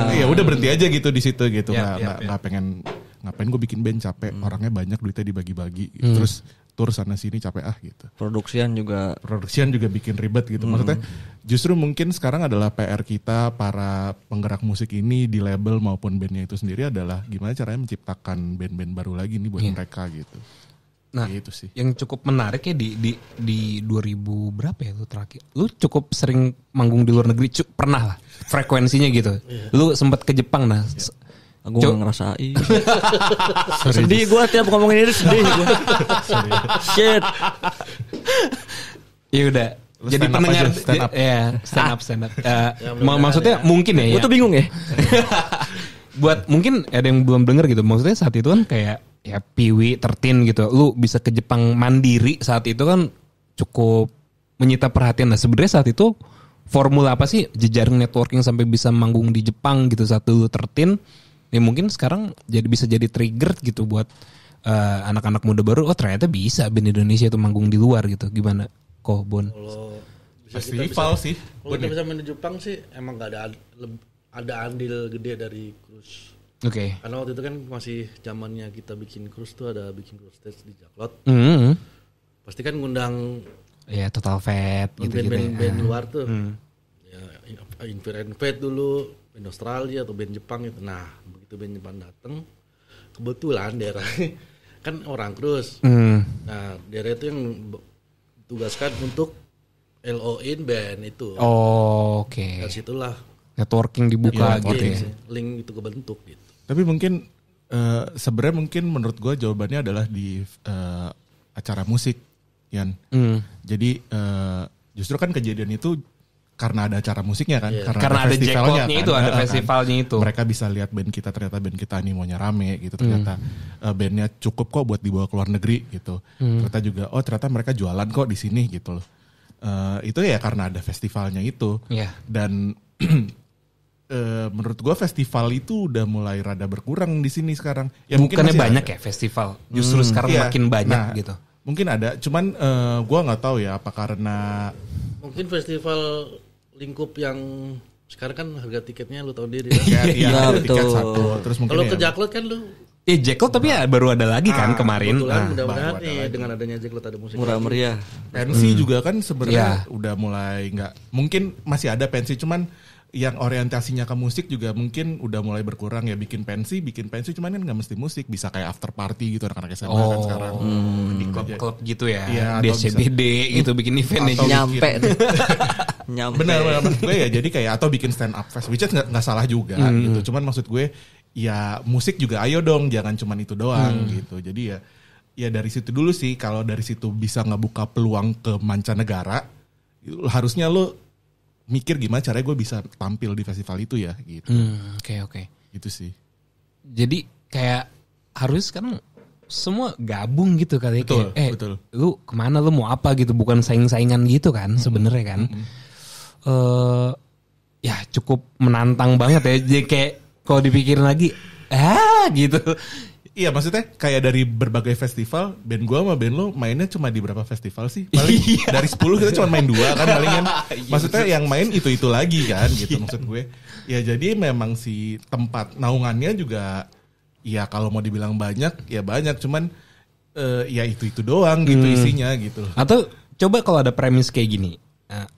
Ya udah berhenti aja gitu di situ gitu. Nggak pengen ngapain gue bikin band, capek, orangnya banyak, duitnya dibagi-bagi. Gitu. Terus tur sana sini capek gitu. Produksian juga bikin ribet gitu. Maksudnya justru mungkin sekarang adalah PR kita para penggerak musik ini di label maupun bandnya itu sendiri adalah gimana caranya menciptakan band-band baru lagi nih buat mereka gitu. Nah, gitu sih. Yang cukup menarik ya di 2000 berapa ya lu terakhir? Lu cukup sering manggung di luar negeri, pernah lah frekuensinya gitu. Lu sempat ke Jepang nah. Gue gak ngerasain. Sedih gue tiap ngomongin ini sedih gue. Shit. Ya udah. Jadi pendengar stand up. Ya, stand up. Maksudnya mungkin ya. Gue tuh bingung ya. Buat mungkin ada yang belum denger gitu. Maksudnya saat itu kan kayak ya Piwi 13 gitu. Lu bisa ke Jepang mandiri saat itu kan cukup menyita perhatian. Nah, sebenarnya saat itu formula apa sih jejaring networking sampai bisa manggung di Jepang gitu saat lu 13? Ya mungkin sekarang bisa jadi trigger gitu buat anak-anak muda baru. Oh ternyata bisa band Indonesia itu manggung di luar gitu. Gimana kok Bon? Kalau festival sih. Kalau kita bisa main di Jepang sih emang gak ada andil gede dari cruise. Oke. Karena waktu itu kan masih zamannya kita bikin cruise tuh ada bikin cruise stage di Jaklot. Pasti kan ngundang ya Total Fat gitu band luar tuh. Ya Infinite Fate dulu, band Australia atau band Jepang itu. Nah, begitu band Jepang datang, kebetulan daerah kan orang cruise. Nah, daerah itu yang tugaskan untuk LO-in band itu. Oh, oke. Dari situlah networking dibuka gitu ya. Link itu kebentuk gitu. Tapi mungkin sebenarnya mungkin menurut gue jawabannya adalah di acara musik, Yan. Jadi justru kan kejadian itu karena ada acara musiknya kan, karena ada jackpotnya kan, itu, ada festivalnya itu. Mereka bisa lihat band kita, ternyata band kita animonya rame gitu, ternyata bandnya cukup kok buat dibawa ke luar negeri gitu. Ternyata juga, oh ternyata mereka jualan kok di sini gitu loh. Itu ya karena ada festivalnya itu. Dan menurut gue festival itu udah mulai rada berkurang di sini sekarang. Ya bukannya banyak ya festival, justru sekarang makin banyak gitu. Mungkin ada, cuman gue nggak tahu ya apa karena mungkin festival lingkup yang sekarang kan harga tiketnya lu tahu diri kan. Iya tiket betul. satu. Terus mungkin kalau ke Jaklot kan lu Jaklot tapi ya baru ada lagi kan kemarin. Mudah-mudahan dengan adanya Jaklot ada musik murah meriah. pensi juga kan sebenarnya udah mulai nggak, mungkin masih ada pensi, cuman yang orientasinya ke musik juga mungkin udah mulai berkurang ya. Bikin pensi cuman kan nggak mesti musik, bisa kayak after party gitu anak-anak SMA kan sekarang di klub-klub gitu ya, di DCBD gitu bikin event atau nyampe benar gue ya, jadi kayak atau bikin stand up fest, which is nggak salah juga gitu. Cuman maksud gue ya musik juga ayo dong, jangan cuman itu doang gitu. Jadi ya dari situ dulu sih, kalau dari situ bisa ngebuka peluang ke mancanegara, harusnya lo mikir gimana caranya gue bisa tampil di festival itu ya gitu. Oke. Gitu sih. Jadi kayak harus kan semua gabung gitu kali ya. Betul. Lu kemana, lu mau apa gitu, bukan saing-saingan gitu kan sebenarnya kan. Ya cukup menantang banget ya. Jadi kayak kalau dipikirin lagi gitu. Iya, maksudnya kayak dari berbagai festival, band gue sama band lo mainnya cuma di berapa festival sih? Paling dari 10 kita cuma main 2 kan palingan. Maksudnya yang main itu lagi kan gitu maksud gue. Ya jadi memang si tempat naungannya juga ya kalau mau dibilang banyak ya banyak, cuman ya itu doang gitu isinya gitu. Atau coba kalau ada premis kayak gini.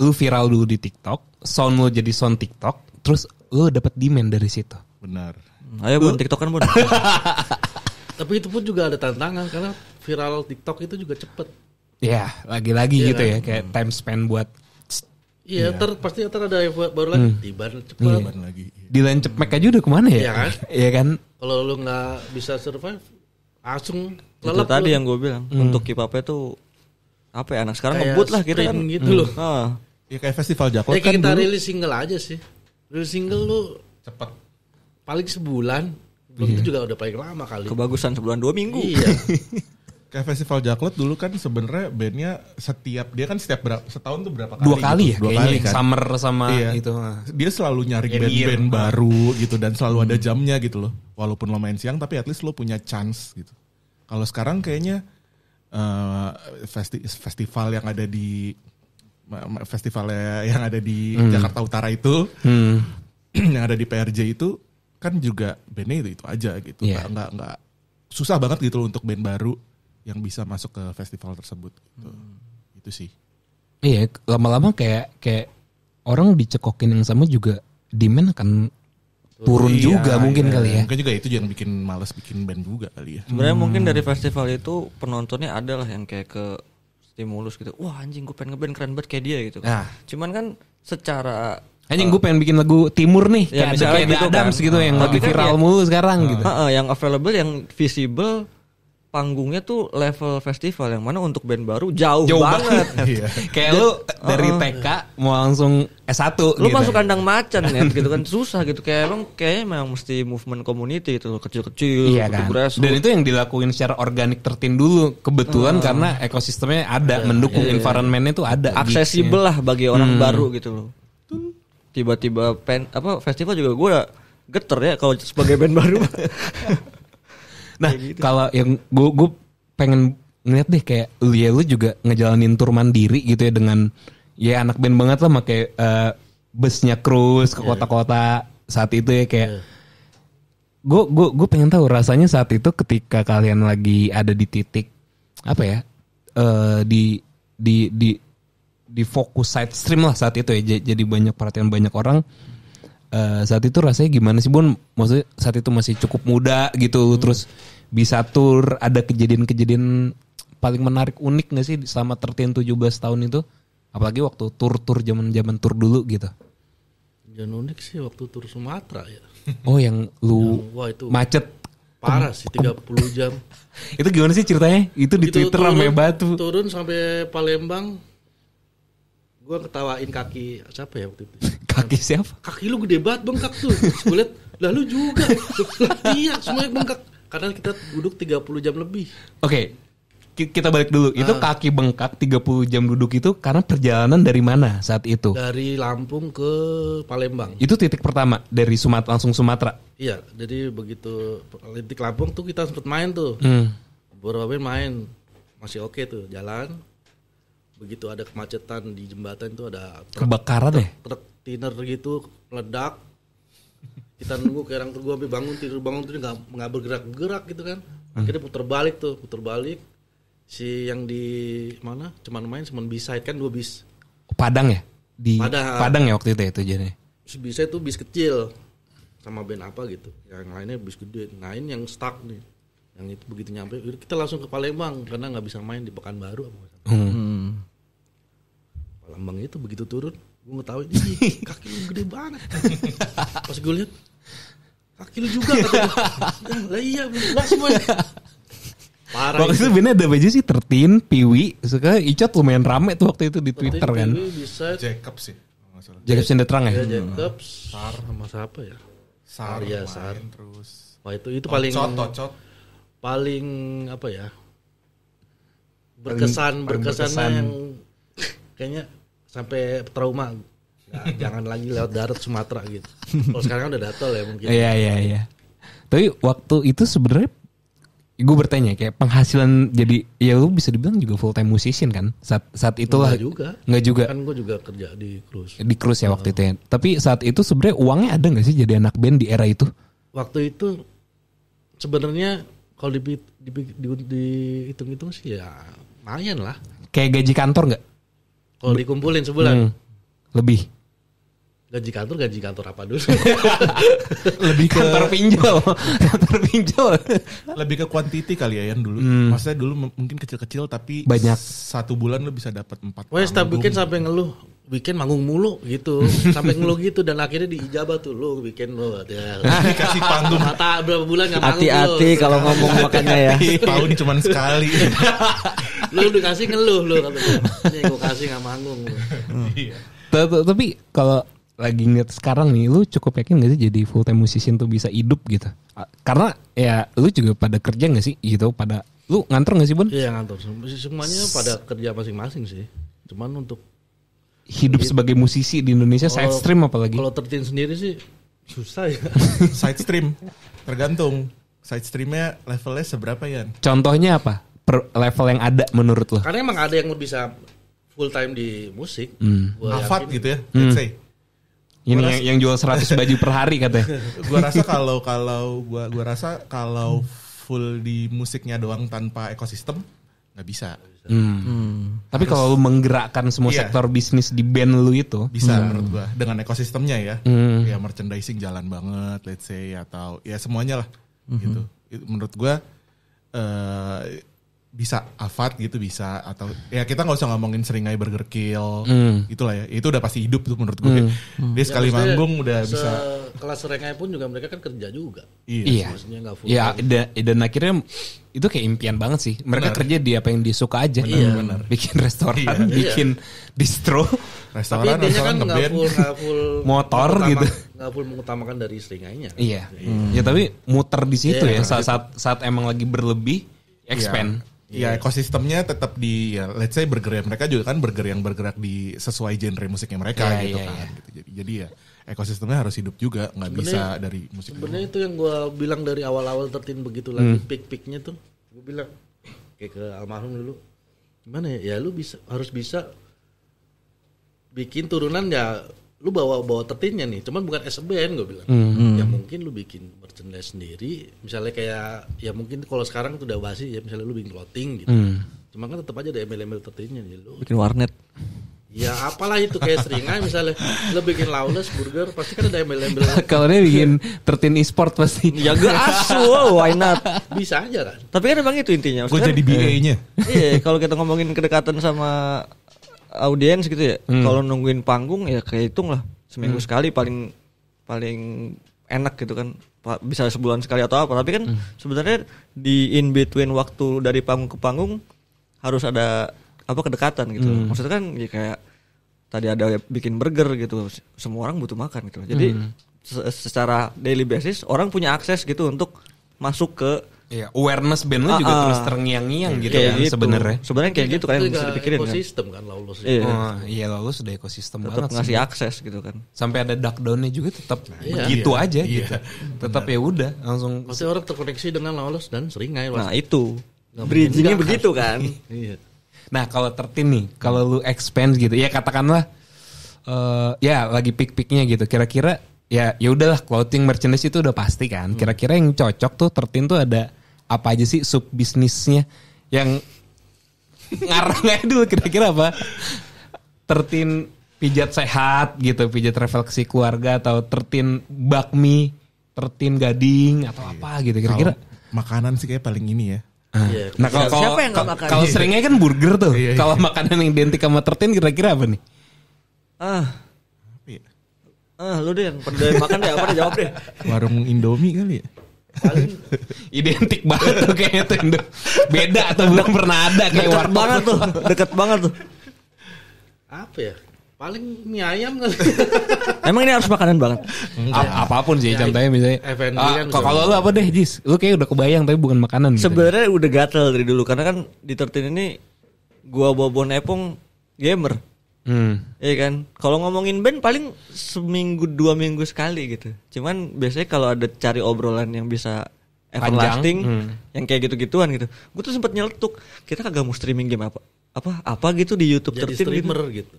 Lu viral dulu di TikTok, sound lu jadi sound TikTok, terus lu dapat demand dari situ. Benar. Ayo Bun, TikTok kan Bun. Tapi itu pun juga ada tantangan karena viral TikTok itu juga cepet. Ya, lagi-lagi gitu ya, kayak time spend buat. Iya, pasti ada yang baru lagi, tiba cepet. Lagi. Di line cepmek aja udah kemana ya? Iya kan? Iya kan? Kalau lu nggak bisa survive, langsung Itu lelap tadi lu. yang gue bilang, untuk keep up tuh apa ya, anak sekarang Kayak ngebut lah gitu kan. sprint gitu loh. Ya kayak festival Jaklot Ya kan kita dulu rilis single aja sih. Rilis single lu cepet. paling sebulan. Itu juga udah paling lama kali. Kebagusan sebulan 2 minggu. Iya. Kayak festival Jaklot dulu kan sebenarnya bandnya dia kan setiap setahun tuh berapa kali? 2 kali gitu. ya 2 kayaknya. kali kan. Summer sama Iya. itu. Dia selalu nyari Year. band-band baru gitu dan selalu ada jamnya gitu loh. Walaupun lo main siang tapi at least lo punya chance gitu. Kalau sekarang kayaknya festival yang ada di Jakarta Utara itu yang ada di PRJ itu kan juga bandnya itu aja gitu. Nggak susah banget gitu loh untuk band baru. yang bisa masuk ke festival tersebut. Gitu. Itu sih. Iya, lama-lama kayak orang dicekokin yang sama juga demand akan turun juga mungkin kali ya. Mungkin juga itu yang bikin males bikin band juga kali ya. Sebenarnya mungkin dari festival itu penontonnya adalah yang kayak ke stimulus gitu. Wah anjing gue pengen ngeband keren banget kayak dia gitu. Nah. Cuman kan secara Anjing gue pengen bikin lagu Timur nih, ya, kayak ada gitu Adams kan. gitu yang lagi Tapi kan viral mulu sekarang gitu. yang available, yang visible panggungnya tuh level festival, yang mana untuk band baru jauh banget. Iya. Kayak lu dari TK mau langsung S1 Lu gitu. masuk kandang macan ya gitu kan, susah gitu. Kayaknya memang mesti movement community itu loh, kecil-kecil, Iya kan. Dan itu yang dilakuin secara organik tertin dulu. Kebetulan karena ekosistemnya ada, mendukung environment-nya tuh ada. aksesibel lah bagi orang baru gitu loh. Tiba-tiba festival juga gue geter ya kalau sebagai band baru. Nah, kalau yang gue pengen ngeliat deh kayak lu juga ngejalanin tur mandiri gitu ya dengan ya anak band banget lah, pakai busnya cruise ke kota-kota saat itu ya kayak gue pengen tahu rasanya saat itu ketika kalian lagi ada di titik apa ya di fokus side stream lah saat itu ya, jadi banyak perhatian banyak orang. Saat itu rasanya gimana sih Bun? Maksudnya saat itu masih cukup muda gitu, terus bisa tur, ada kejadian-kejadian paling menarik unik gak sih selama 17 tahun itu? Apalagi waktu tur zaman tur dulu gitu. Yang unik sih waktu tur Sumatera ya. Oh yang lu wah, itu macet. Parah sih 30 jam. Itu gimana sih ceritanya? Itu di Twitter rame batu. Turun sampai Palembang. Gua ketawain kaki siapa ya waktu itu? Kaki siapa? Kaki lu gede banget bengkak tuh. Terus gue liat, lalu juga. Iya semuanya bengkak. Karena kita duduk 30 jam lebih. Oke, kita balik dulu. Itu kaki bengkak 30 jam duduk itu karena perjalanan dari mana saat itu? Dari Lampung ke Palembang. Itu titik pertama dari langsung Sumatera. Iya, jadi begitu titik Lampung tuh kita sempet main tuh. Beberapa main. Masih oke tuh jalan. Begitu ada kemacetan di jembatan itu ada Kebakaran deh. Truk tiner gitu meledak. Kita nunggu kayak orang gue sampai bangun tuh nggak bergerak gitu kan. Akhirnya putar balik. Si yang di mana cuman B-side kan 2 bis. Padang ya? Di Padang ya waktu itu ya tujuannya. Si B-side tuh bis kecil sama band apa gitu. Yang lainnya bis gede. Nah ini yang stuck nih. Yang itu begitu nyampe kita langsung ke Palembang karena nggak bisa main di Pekanbaru apa. Palembang itu begitu turun gue ngetawain ini kaki lu gede banget. Pas gue lihat kaki lu juga katanya. Lah iya lah semuanya. Parah. Waktu itu bener ada baju sih Tertin, Piwi, suka Icot lumayan rame tuh waktu itu di Twitter kan. Bisa Jacob sih. Jacob Sendetrang ya? Ya Jacob, Sar sama siapa ya? Sar. Terus. Wah itu paling Tocot. Paling apa ya? Berkesannya yang kayaknya sampai trauma. Nah, jangan lagi lewat darat Sumatera gitu. Kalau sekarang udah datol ya mungkin. Iya. Tapi waktu itu sebenarnya gue bertanya kayak penghasilan jadi ya lu bisa dibilang juga full time musician kan saat itulah. Nggak juga kan gue juga kerja di cruise ya waktu itu ya. Tapi saat itu sebenarnya uangnya ada nggak sih jadi anak band di era itu? Waktu itu sebenarnya kalau dihitung-hitung sih ya lumayan lah. Kayak gaji kantor nggak? Kalau dikumpulin sebulan lebih. Gaji kantor apa dulu? Lebih ke kantor pinjol. Lebih ke quantity kali ya Yan dulu. Maksudnya dulu mungkin kecil-kecil tapi banyak. 1 bulan lu bisa dapat 4. Wes tak bikin sampai ngeluh. Weekend manggung mulu gitu. Sampai ngeluh gitu dan akhirnya diijabah tuh lu weekend lu ya. Dikasih panggung. Mata berapa bulan enggak manggung. Hati-hati kalau ngomong makanya ya. Tahun cuma sekali. Lu dikasih ngeluh lu katanya. Ini gua kasih enggak manggung. Iya. Tapi kalau lagi ngeliat sekarang nih, lu cukup yakin gak sih jadi full time musician tuh bisa hidup gitu? Karena ya lu juga pada kerja gak sih gitu? Lu ngantor gak sih Bun? Iya ngantor, semuanya pada kerja masing-masing sih. Cuman untuk hidup sebagai musisi di Indonesia side stream apalagi? Kalau Tertin sendiri sih susah ya. Side stream, tergantung. Side streamnya levelnya seberapa ya? Contohnya apa? Per level yang ada menurut lo? Karena emang ada yang bisa full time di musik. Afat gitu ya, let's say. Ini yang jual 100 baju per hari katanya. Gua rasa kalau full di musiknya doang tanpa ekosistem nggak bisa. Tapi kalau lu menggerakkan semua sektor bisnis di band lu itu Bisa menurut gua dengan ekosistemnya ya. Ya merchandising jalan banget let's say atau ya semuanya lah gitu. Itu menurut gua bisa Avat gitu bisa atau ya kita nggak usah ngomongin Seringai Burger Kill itulah ya itu udah pasti hidup tuh menurut gue. Dia sekali manggung udah bisa kelas Seringai pun juga mereka kan kerja juga. Iya. Maksudnya nggak full. Ya dan akhirnya itu kayak impian banget sih. Mereka kerja di apa yang disuka aja. Benar. Bikin restoran, bikin distro, Tapi restoran intinya kan ngeband. nggak full motor gitu. Nggak full mengutamakan dari Seringainya. Iya. Ya tapi muter di situ ya saat emang lagi berlebih expand. Ya ekosistemnya tetap di ya let's say burger ya mereka juga kan burger yang bergerak di sesuai genre musiknya mereka gitu kan. Gitu. Jadi ya ekosistemnya harus hidup juga nggak bisa dari musik. Sebenarnya itu yang gue bilang dari awal-awal begitu lagi peak-peaknya tuh gue bilang kayak ke almarhum dulu gimana ya lu harus bisa bikin turunan ya lu bawa tertinnya nih cuman bukan as a band gue bilang ya mungkin lu bikin merchandise sendiri misalnya kayak ya mungkin kalau sekarang tuh udah basi ya misalnya lu bikin clothing gitu cuman kan tetap aja ada embel-embel tertinnya ya lu Bikin warnet. ya apalah itu kayak Seringai misalnya lu bikin Lawless Burger pasti kan ada embel-embel Kalau dia bikin 13 e-sport pasti. Ya gak asu, why not? bisa aja kan. Tapi kan emang itu intinya. Gue Maksudnya jadi BA-nya. Iya, kalau kita ngomongin kedekatan sama audiens gitu ya. Kalau nungguin panggung ya kehitung lah seminggu sekali paling enak gitu kan. Bisa sebulan sekali atau apa. Tapi kan sebenarnya di in between waktu dari panggung ke panggung harus ada kedekatan gitu. Maksudnya kan ya kayak tadi ada bikin burger gitu. Semua orang butuh makan gitu. Jadi secara daily basis orang punya akses gitu untuk masuk ke Iya, awareness band lu juga terus terngiang-ngiang gitu kan sebenarnya. Sebenarnya kayak gitu kan yang bisa dipikirin kan. Ekosistem kan Lawless. Iya lalu sudah ekosistem Tetap banget. ngasih akses gitu kan. Sampai ada dark down-nya juga tetap begitu aja gitu. Tetap ya udah langsung. Pasti orang terkoneksi dengan Lawless dan Seringai. Nah itu bridgingnya begitu kan. Iya. Nah kalau 13 nih, kalau lu expand gitu, ya katakanlah ya lagi peak-peaknya gitu. Kira-kira ya udahlah clothing merchandise itu udah pasti kan. Kira-kira yang cocok tuh 13 tuh ada apa aja sih sub bisnisnya yang ngarang aja dulu kira-kira apa? 13 pijat sehat gitu, pijat refleksi keluarga atau 13 bakmi, 13 gading atau apa gitu kira-kira. Makanan sih kayak paling ini ya. Nah kalau seringnya kan burger tuh. Kalau makanan yang identik sama 13 kira-kira apa nih? Lu deh yang pada makan deh apa deh jawab deh. Warung Indomie kali ya. Identik banget tuh kayaknya tuh. Beda atau belum pernah ada kayak Deket banget tuh. Deket banget tuh. Apa ya? Paling mie ayam kali. Emang ini harus makanan banget. Apapun sih contohnya misalnya. F&B kan Kalau lu apa deh Jis? Lu kayak udah kebayang tapi bukan makanan. Sebenarnya udah gatel dari dulu karena kan di 13 ini gua bawa Epong gamer. Iya kan. Kalau ngomongin band paling seminggu 2 minggu sekali gitu. Cuman biasanya kalau ada cari obrolan yang bisa everlasting, yang kayak gitu-gituan gitu. Gue tuh sempet nyeletuk, kita kagak mau streaming game apa gitu di YouTube 13 streamer gitu.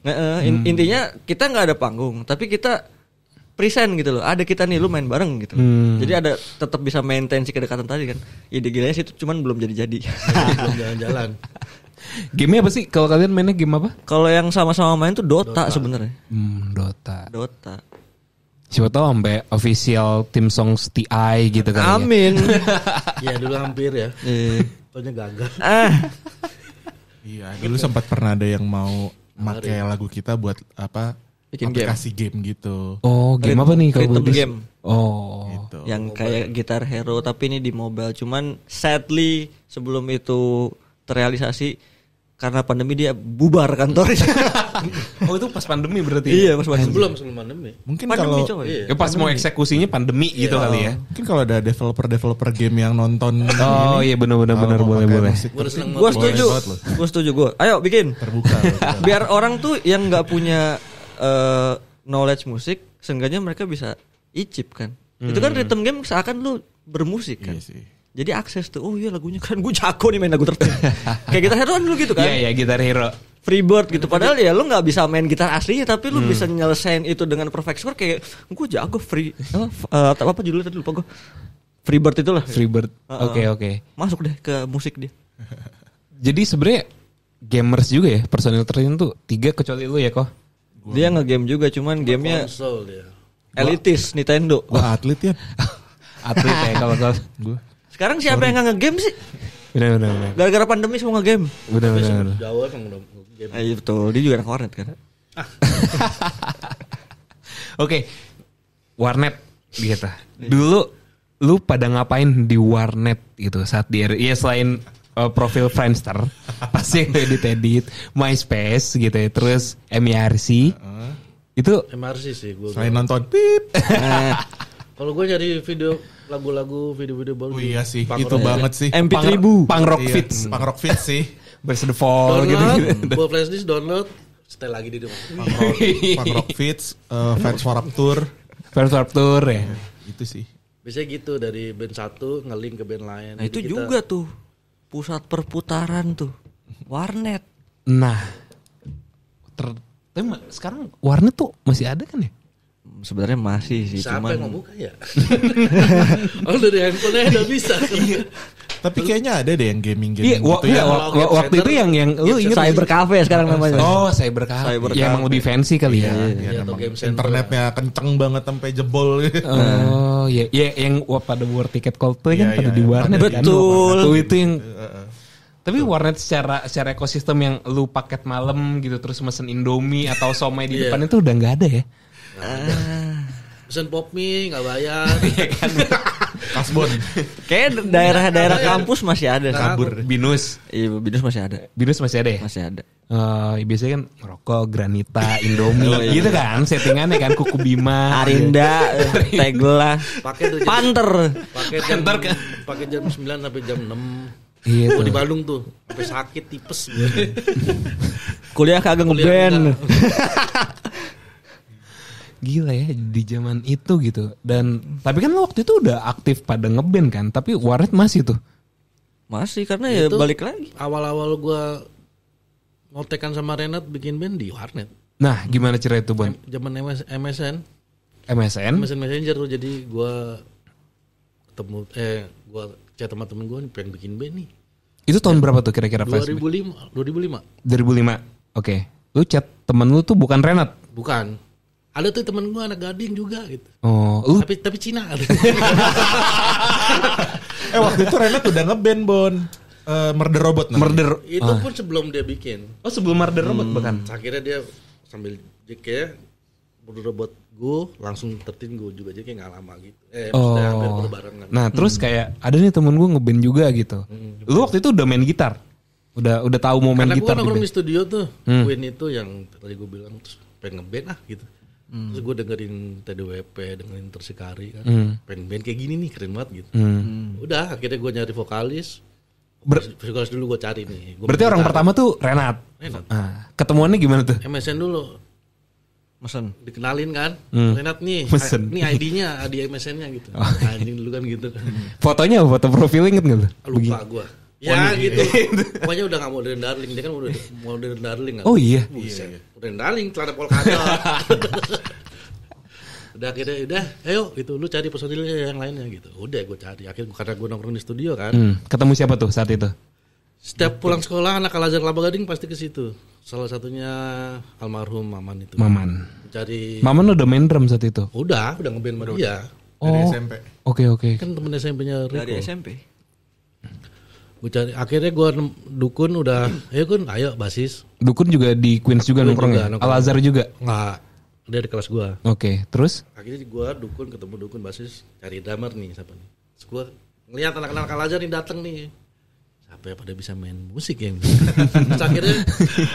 Intinya kita nggak ada panggung, tapi kita present gitu loh. Ada kita nih lu main bareng gitu. Jadi ada tetap bisa maintain si kedekatan tadi kan. Ide gilanya sih itu cuman belum jadi-jadi. Belum jalan-jalan. Game apa sih? Kalau kalian mainnya game apa? Kalau yang sama-sama main tuh Dota. Sebenarnya. Dota. Siapa tahu sampai official tim songs TI gitu kan. Amin. Iya dulu hampir ya. Soalnya gagal. Iya, dulu sempat pernah ada yang mau pakai lagu kita buat apa? Bikin aplikasi game gitu. Oh, game apa nih kalau rhythm game. Oh. Gitu. Yang kayak Guitar Hero tapi ini di mobile. Cuman sadly sebelum itu terrealisasi karena pandemi dia bubar kantornya. Oh itu pas pandemi berarti? Iya pas pandemi. Sebelum pandemi. Mungkin Pandemi kalau coba ya pas mau eksekusinya pandemi gitu kali ya. mungkin kalau ada developer game yang nonton Oh iya benar boleh. Gue setuju gue. Ayo bikin. Terbuka. Biar orang tuh yang nggak punya knowledge musik, seenggaknya mereka bisa icip kan. Itu kan rhythm game seakan lu bermusik kan. Iya sih. Jadi akses tuh, oh iya lagunya kan gue jago nih main lagu tertentu. Kayak Guitar Hero kan dulu gitu kan. Iya Guitar Hero. Freebird gitu. Padahal ya lu gak bisa main gitar aslinya, tapi lu bisa nyelesain itu dengan perfect score kayak gue jago apa judulnya tadi lupa gue. Freebird itulah. Freebird. Oke. Masuk deh ke musik dia. Jadi sebenarnya gamers juga ya, personil tertentu 3 kecuali lu ya kok. Dia nge-game juga, cuman gamenya Konsol dia. elitis Nintendo. Gua atlet ya. Atlet ya kalau Gue. Sekarang siapa yang nggak nge-game sih? benar. Gara-gara pandemi semua nge-game. Benar. Jauh emang udah game. Iya betul, dia juga anak warnet kan. Oke. Warnet gitu. Dulu lu pada ngapain di warnet gitu saat di ya selain profil Friendster pasti yang edit MySpace gitu ya, terus MIRC itu MRC sih gue. Selain nonton pip. Kalau gue nyari video lagu-lagu video-video baru. Oh iya sih, Punk itu rock. banget sih. MP3 punk rock Iya, fits, Punk rock fits sih. Burst the Fall gitu. Download, gue flash disk download, setel lagi di rumah. Punk rock fits, Fans for Up Tour. First Warped Tour ya. Itu sih. Biasanya gitu dari band satu nge-link ke band lain. Nah itu Jadi kita- juga tuh pusat perputaran tuh warnet. Nah, tapi sekarang warnet tuh masih ada kan ya? Sebenarnya masih sih, Siapa yang mau cuman buka ya? Oh dari handphone udah bisa. Tapi kayaknya ada deh yang gaming-gaming Iya, gitu ya. waktu itu yang lu inget Cyber Cafe sekarang namanya. Oh, Cyber Cafe. Cyber Ya emang Cafe. lebih fancy kali ya. Iya, atau emang game center. internetnya kenceng banget sampai jebol. Oh, ya yang pada war tiket Coldplay kan Iya, pada iya, di iya. warnet kan. Betul. Waktu itu yang tapi warnet secara ekosistem yang lu paket malam gitu terus mesen Indomie atau somai di Iya. depan itu udah nggak ada ya. Pesen pop mie nggak bayar. Kasbon. Kayak daerah-daerah kampus masih ada. Kabur binus. Iya, Binus masih ada. Binus masih ada ya? Masih ada. Biasanya kan rokok, granita, Indomie gitu kan settingannya kan kuku Bima. Arinda, Tegla, Pakai tuh Panther. pakai jam 9 sampai jam 6. Iya Gue tuh. di Bandung tuh sampai sakit tipes. Kuliah kagak ngeband. Gila ya di zaman itu gitu. Dan tapi kan lo waktu itu udah aktif pada ngeband kan, tapi warnet masih tuh. Masih karena ya Itu balik lagi. Awal-awal gue ngotekan sama Renat bikin band di warnet. Nah, gimana cerita itu, Bon? Zaman MSN MSN? Messenger tuh, jadi gue ketemu gue chat sama temen gue pengen bikin band nih. Itu tahun berapa tuh kira-kira Flash? 2005. 2005. Oke. Lu chat temen lu tuh bukan Renat. Bukan. Ada tuh temen gue anak Gading juga gitu. Oh, lu Tapi Cina. Waktu itu Renat udah ngeband Bon. Murder Robot namanya. murder. Itu pun sebelum dia bikin. Oh, sebelum murder robot bahkan. Akhirnya dia sambil kayak robot gue langsung tertin gue juga, jadi kayak nggak lama gitu. Maksudnya hampir berbarengan. Nah, terus kayak ada nih temen gue ngeband juga gitu. Lu waktu itu udah main gitar. Udah tahu mau main Karena gue gitar nongkrong di di studio tuh, Queen itu yang tadi gue bilang terus pengen ngeband gitu. Terus gue dengerin TDWP, dengerin Tersikari kan, pengen band kayak gini nih keren banget gitu. Udah akhirnya gue nyari vokalis. Vokalis dulu gue cari nih. Berarti orang pertama tuh Renat. Renat. Ah, ketemuannya gimana tuh? MSN dulu. Mesen. Dikenalin kan, Renat nih, Mesen. ini ID-nya, ID MSN-nya gitu. Nah, ini dulu kan gitu kan. Fotonya apa? Foto profil inget gak lu? Lupa gue. Ya gitu. Pokoknya udah gak modern darling, dia kan udah modern darling kan. Oh iya. Buset. Modern darling, celana polkadot. Udah akhirnya udah, ayo gitu, lu cari personilnya yang lainnya gitu. Udah gue cari, akhirnya karena gue nongkrong di studio kan. Ketemu siapa tuh saat itu? Setiap pulang sekolah anak Al-Azhar Kelapa Gading pasti ke situ. Salah satunya almarhum Maman itu. Maman. Cari Maman udah main drum saat itu. udah ngeband sama dia. Dari Oh. SMP. Oke. Kan temen SMP-nya Rico. Dari SMP. Gue cari, akhirnya gue Dukun udah, ayo basis. Dukun juga di Queens juga Dukun nongkrongnya. juga nongkrong. Al-Azhar juga. Enggak, dia di kelas gue. Oke, terus? Akhirnya gue Dukun ketemu Dukun basis, cari drummer nih siapa nih. Terus gue ngeliat anak-anak Al-Azhar nih datang nih. Siapa ya pada bisa main musik ya? Terus akhirnya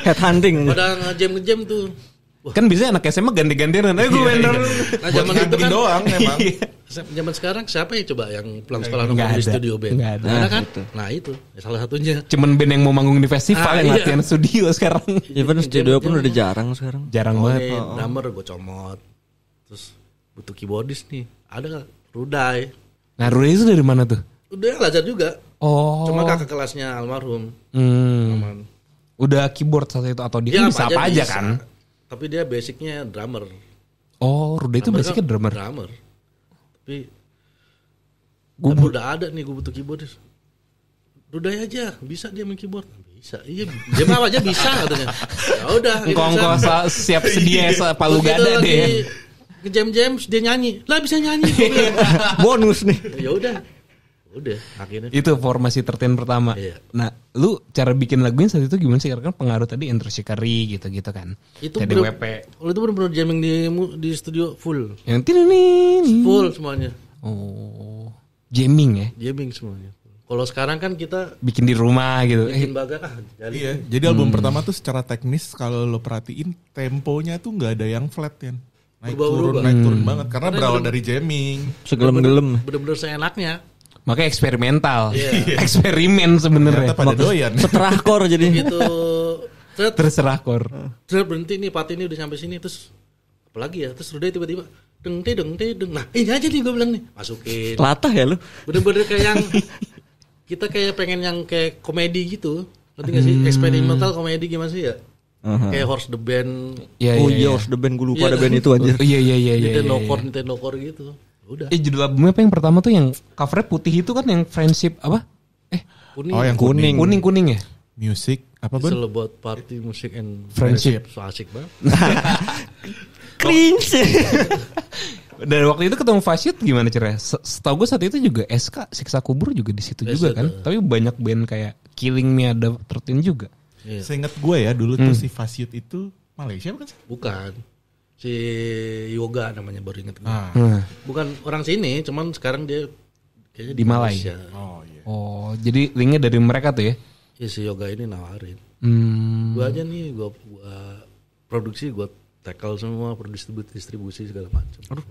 Headhunting. pada ngejam tuh. Wah, Kan biasanya anak SMA ganti-gantian. Ayo gue main drum. nah zaman itu kan doang emang. zaman sekarang siapa yang coba yang pulang sekolah Nggak nongkrong di ada. studio band? Nggak ada. Nggak kan? Gitu. Nah itu ya salah satunya. Cuman band yang mau manggung di festival yang Iya. latihan studio sekarang. Even studio pun udah jarang sekarang. Jarang Oh, banget. nih, drummer gue comot. Terus butuh keyboardis nih. Ada nggak? Rudai. Nah, Rudy itu dari mana tuh? Udah Al-Azhar juga. Oh. Cuma kakak kelasnya almarhum. Hmm. Udah keyboard saat itu atau dia kan bisa apa aja kan? Tapi dia basicnya drummer. Oh, Rudy itu basicnya drummer. Tapi Tapi udah ada nih gue butuh keyboardis. Udah aja, bisa dia main keyboard. Bisa, iya. Dia mau aja bisa katanya. Ya udah. Engkau siap sedia palu gada deh. Ke jam-jam dia nyanyi. Lah bisa nyanyi. Bonus nih. Ya udah. Udah akhirnya. Itu formasi 13 pertama. Iya. Nah, lu cara bikin lagunya saat itu gimana sih? Karena kan pengaruh tadi Enter Shikari gitu-gitu kan. Itu TDWP. Itu benar-benar jamming di studio full. Yang ini Full semuanya. Oh, jamming ya? Jamming semuanya. Kalau sekarang kan kita Bikin di rumah gitu. bikin bagan Iya, jadi album pertama tuh secara teknis kalau lo perhatiin temponya tuh nggak ada yang flat kan. Naik turun banget karena berawal dari jamming. Segelem-gelem. bener-bener seenaknya. Makanya eksperimental. Iya. Eksperimen sebenarnya. Ternyata pada doyan. Seterakor jadi. Gitu. Terserah kor. Terus berhenti nih part ini udah sampai sini terus apalagi ya terus udah tiba-tiba deng. Nah ini aja nih gue bilang nih masukin. Latah ya lu. Bener-bener kayak yang kita kayak pengen yang kayak komedi gitu. Ngerti gak sih? Eksperimental komedi gimana sih ya? Kayak Horse the Band. Iya. Horse the Band gue lupa Iya, ada band itu anjir. Iya. Nintendo Core gitu. Udah. Judul albumnya apa yang pertama tuh yang covernya putih itu kan yang Friendship apa? Kuning. Oh yang kuning. Kuning ya? Music apa It's Bun? all about party, music, and Friendship. So asik banget. Cringe. Dan waktu itu ketemu Fasyid gimana caranya? Setahu gue saat itu juga SK Siksa Kubur juga di situ juga kan. Tapi banyak band kayak Killing Me ada 13 juga. Iya. Seingat gue ya dulu tuh si Fasyid itu Malaysia bukan sih? Bukan. Si Yoga namanya baru inget gue. Nah. Bukan orang sini, cuman sekarang dia kayaknya Di Malai. Malaysia. Oh iya. Oh, jadi linknya dari mereka tuh ya? Ya si Yoga ini nawarin. Hmm. Gua aja nih, gua produksi, gua tackle semua, distribusi segala macam.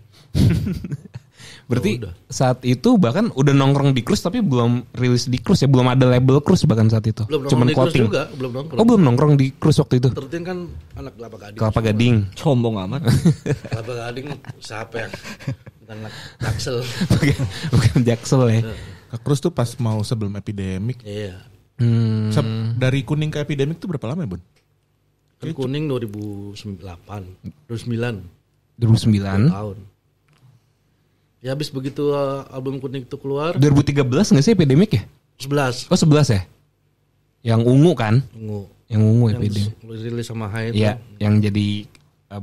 Berarti udah. saat itu bahkan udah nongkrong di Cruise tapi belum rilis di Cruise ya, belum ada label Cruise bahkan saat itu. Belum Cuman nongkrong di Cruise clothing. juga, belum nongkrong. Oh, belum nongkrong di Cruise waktu itu. Tertin kan anak Kelapa Gading. Kelapa Gading. Sombong amat. Kelapa Gading siapa yang bukan anak Jaksel. Bukan Jaksel ya. Terus tuh pas mau sebelum epidemik. Iya. Dari kuning ke epidemik tuh berapa lama ya Bun? Kan kuning 2009. 2009. Tahun. Ya habis begitu album kuning itu keluar 2013 nggak sih epidemik ya? 11 Oh 11 ya? Yang ungu kan? Yang ungu yang epidemik. rilis sama Hai Iya, yang jadi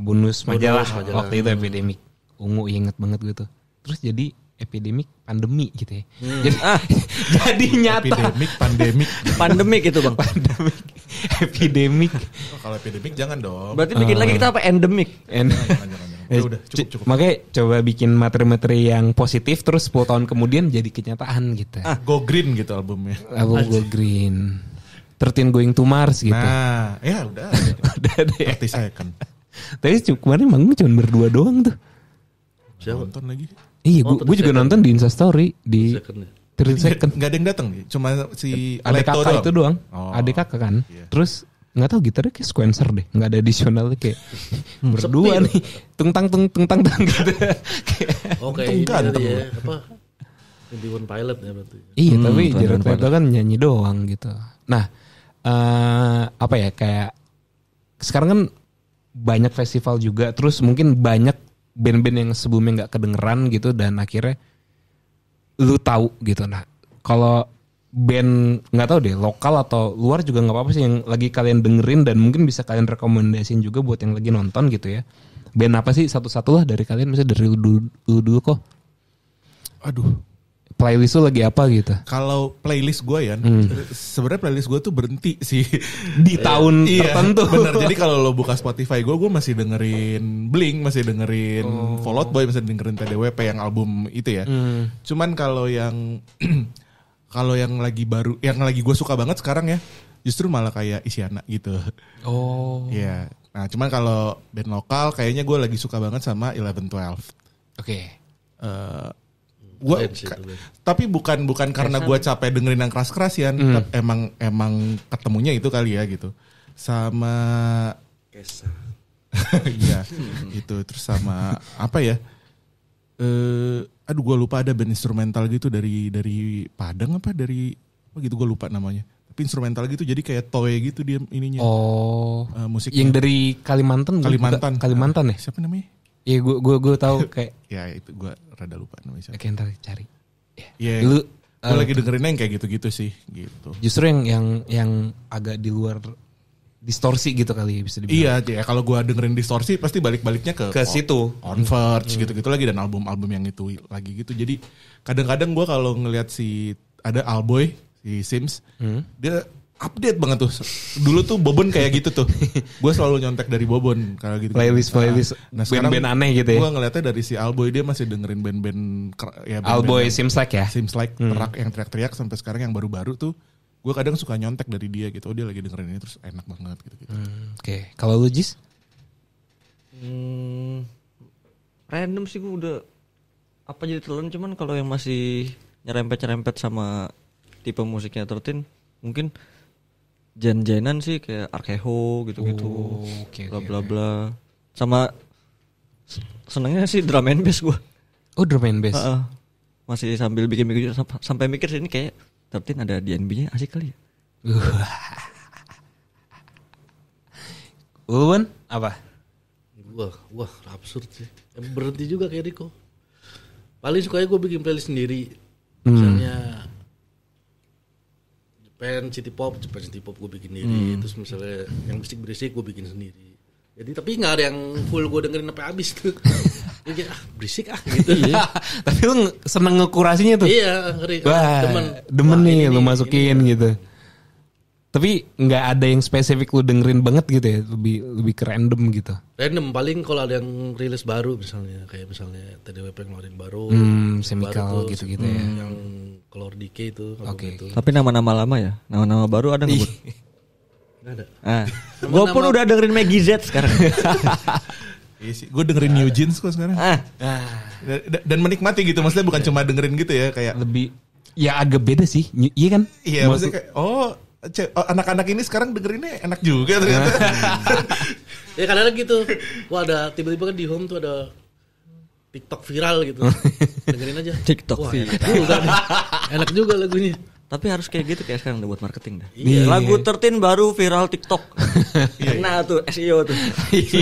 bonus majalah majalah. waktu itu epidemik. Ungu inget banget gue tuh. Terus jadi epidemik pandemi gitu ya. Jadi nyata. Pandemik itu Bang. Pandemik. Epidemik. Oh, kalau epidemik jangan dong. Berarti bikin lagi kita apa endemik. Jangan. Ya udah cukup. Makanya coba bikin materi-materi yang positif terus 10 tahun kemudian jadi kenyataan gitu. Go green gitu albumnya. Album Go Green. 13 Going to Mars gitu. Nah, ya udah. Udah deh. Seperti saya kan. Tapi kemarin manggung cuma berdua doang tuh. Siapa? Nonton lagi. Iya, gue juga nonton di Instastory di Second ya? 30 Second. Gak ada yang datang nih, cuma si Ada Leto kakak itu doang. Oh. Ada kakak kan. Iya. Terus nggak tahu gitarnya kayak sequencer deh, nggak ada additional kayak berdua Sepi nih, tungtang gitu. Oke, ini tadi ya apa? 21 Pilot ya berarti. Iya, tapi Tuan Jared Tuan Leto kan nyanyi doang gitu. Nah, apa ya kayak sekarang kan banyak festival juga, terus mungkin banyak band-band yang sebelumnya nggak kedengeran gitu dan akhirnya lu tahu gitu. Nah, kalau band nggak tahu deh lokal atau luar juga nggak apa-apa sih yang lagi kalian dengerin dan mungkin bisa kalian rekomendasiin juga buat yang lagi nonton gitu ya. Band apa sih satu-satu lah dari kalian, misalnya dari lu dulu kok. Aduh. Playlist lu lagi apa gitu? Kalau playlist gue ya, sebenarnya playlist gue tuh berhenti sih Di tahun tertentu. Bener. Jadi kalau lo buka Spotify gue masih dengerin Blink, masih dengerin Fall Out Boy, masih dengerin TDWP yang album itu ya. Cuman kalau yang lagi baru, yang lagi gue suka banget sekarang ya, justru malah kayak Isyana gitu. Oh. Iya. Nah, cuman kalau band lokal kayaknya gue lagi suka banget sama 11-12. Oke. Tapi bukan karena gue capek dengerin yang keras-keras ya, emang ketemunya itu kali ya gitu. Sama Kesa. iya itu, terus sama apa ya? Aduh gue lupa, ada band instrumental gitu dari Padang apa gitu, gue lupa namanya. Tapi instrumental gitu, jadi kayak toy gitu dia ininya. Oh. Musiknya. Yang dari Kalimantan ya? Iya, gue tahu kayak ya itu gue rada lupa namanya siapa. Oke, ntar cari. Iya. Lu Gue lagi dengerinnya yang kayak gitu-gitu sih, gitu. justru yang agak di luar distorsi gitu kali bisa dibilang. Iya, ya kalau gue dengerin distorsi pasti balik-baliknya ke situ. Converge gitu-gitu lagi dan album-album yang itu lagi gitu. Jadi kadang-kadang gue kalau ngelihat ada Alboy si Sims, dia update banget tuh. Dulu tuh Bobon kayak gitu tuh. Gue selalu nyontek dari Bobon kalau gitu. Playlist band-band aneh gitu ya. Gue ngeliatnya dari si Alboy, dia masih dengerin band-band ya, Alboy Seems Like ya. Seems Like yang teriak-teriak sampai sekarang yang baru-baru tuh. Gue kadang suka nyontek dari dia gitu. Oh, dia lagi dengerin ini terus enak banget gitu. Oke. Kalau lu Jis? Random sih gue udah apa jadi telan, cuman kalau yang masih nyerempet sama tipe musiknya 13 mungkin Jan-janan sih kayak Arkeho gitu-gitu. Bla bla bla. Sama senengnya sih drum and bass gue. Oh, drum and bass. Masih sambil bikin sampai mikir sih ini kayak 13 ada DNB-nya asik kali ya. Ulun apa? Wah absurd sih. Berhenti juga kayak Riko. Paling sukanya gue bikin playlist sendiri. Misalnya Japan City Pop gue bikin sendiri. Terus misalnya yang berisik gue bikin sendiri. Jadi tapi nggak ada yang full gue dengerin sampai habis tuh. Jadi berisik gitu. Tapi lu seneng ngekurasinya tuh. Iya, ngeri. Wah, demen nih lu masukin gitu. Tapi nggak ada yang spesifik lu dengerin banget gitu ya, lebih ke random gitu. Random paling kalau ada yang rilis baru misalnya kayak misalnya TDWP ngeluarin baru. Semikal gitu-gitu ya. Yang Color Decay itu. Oke. Tapi nama-nama lama ya, nama-nama baru ada nggak? Nggak ada. Gue pun udah dengerin Maggie Z sekarang. Iya sih, gue dengerin New Jeans kok sekarang. Dan menikmati gitu, maksudnya bukan cuma dengerin gitu ya, kayak lebih ya agak beda sih, iya kan? Iya, maksudnya kayak anak-anak ini sekarang dengerinnya enak juga ternyata. Ya kadang-kadang gitu. Wah ada tiba-tiba kan di home tuh ada TikTok viral gitu. Dengerin aja. TikTok wah, viral. Enak juga lagunya. Tapi harus kayak gitu kayak sekarang udah buat marketing dah. Iya. Lagu 13 baru viral TikTok. Nah tuh SEO tuh.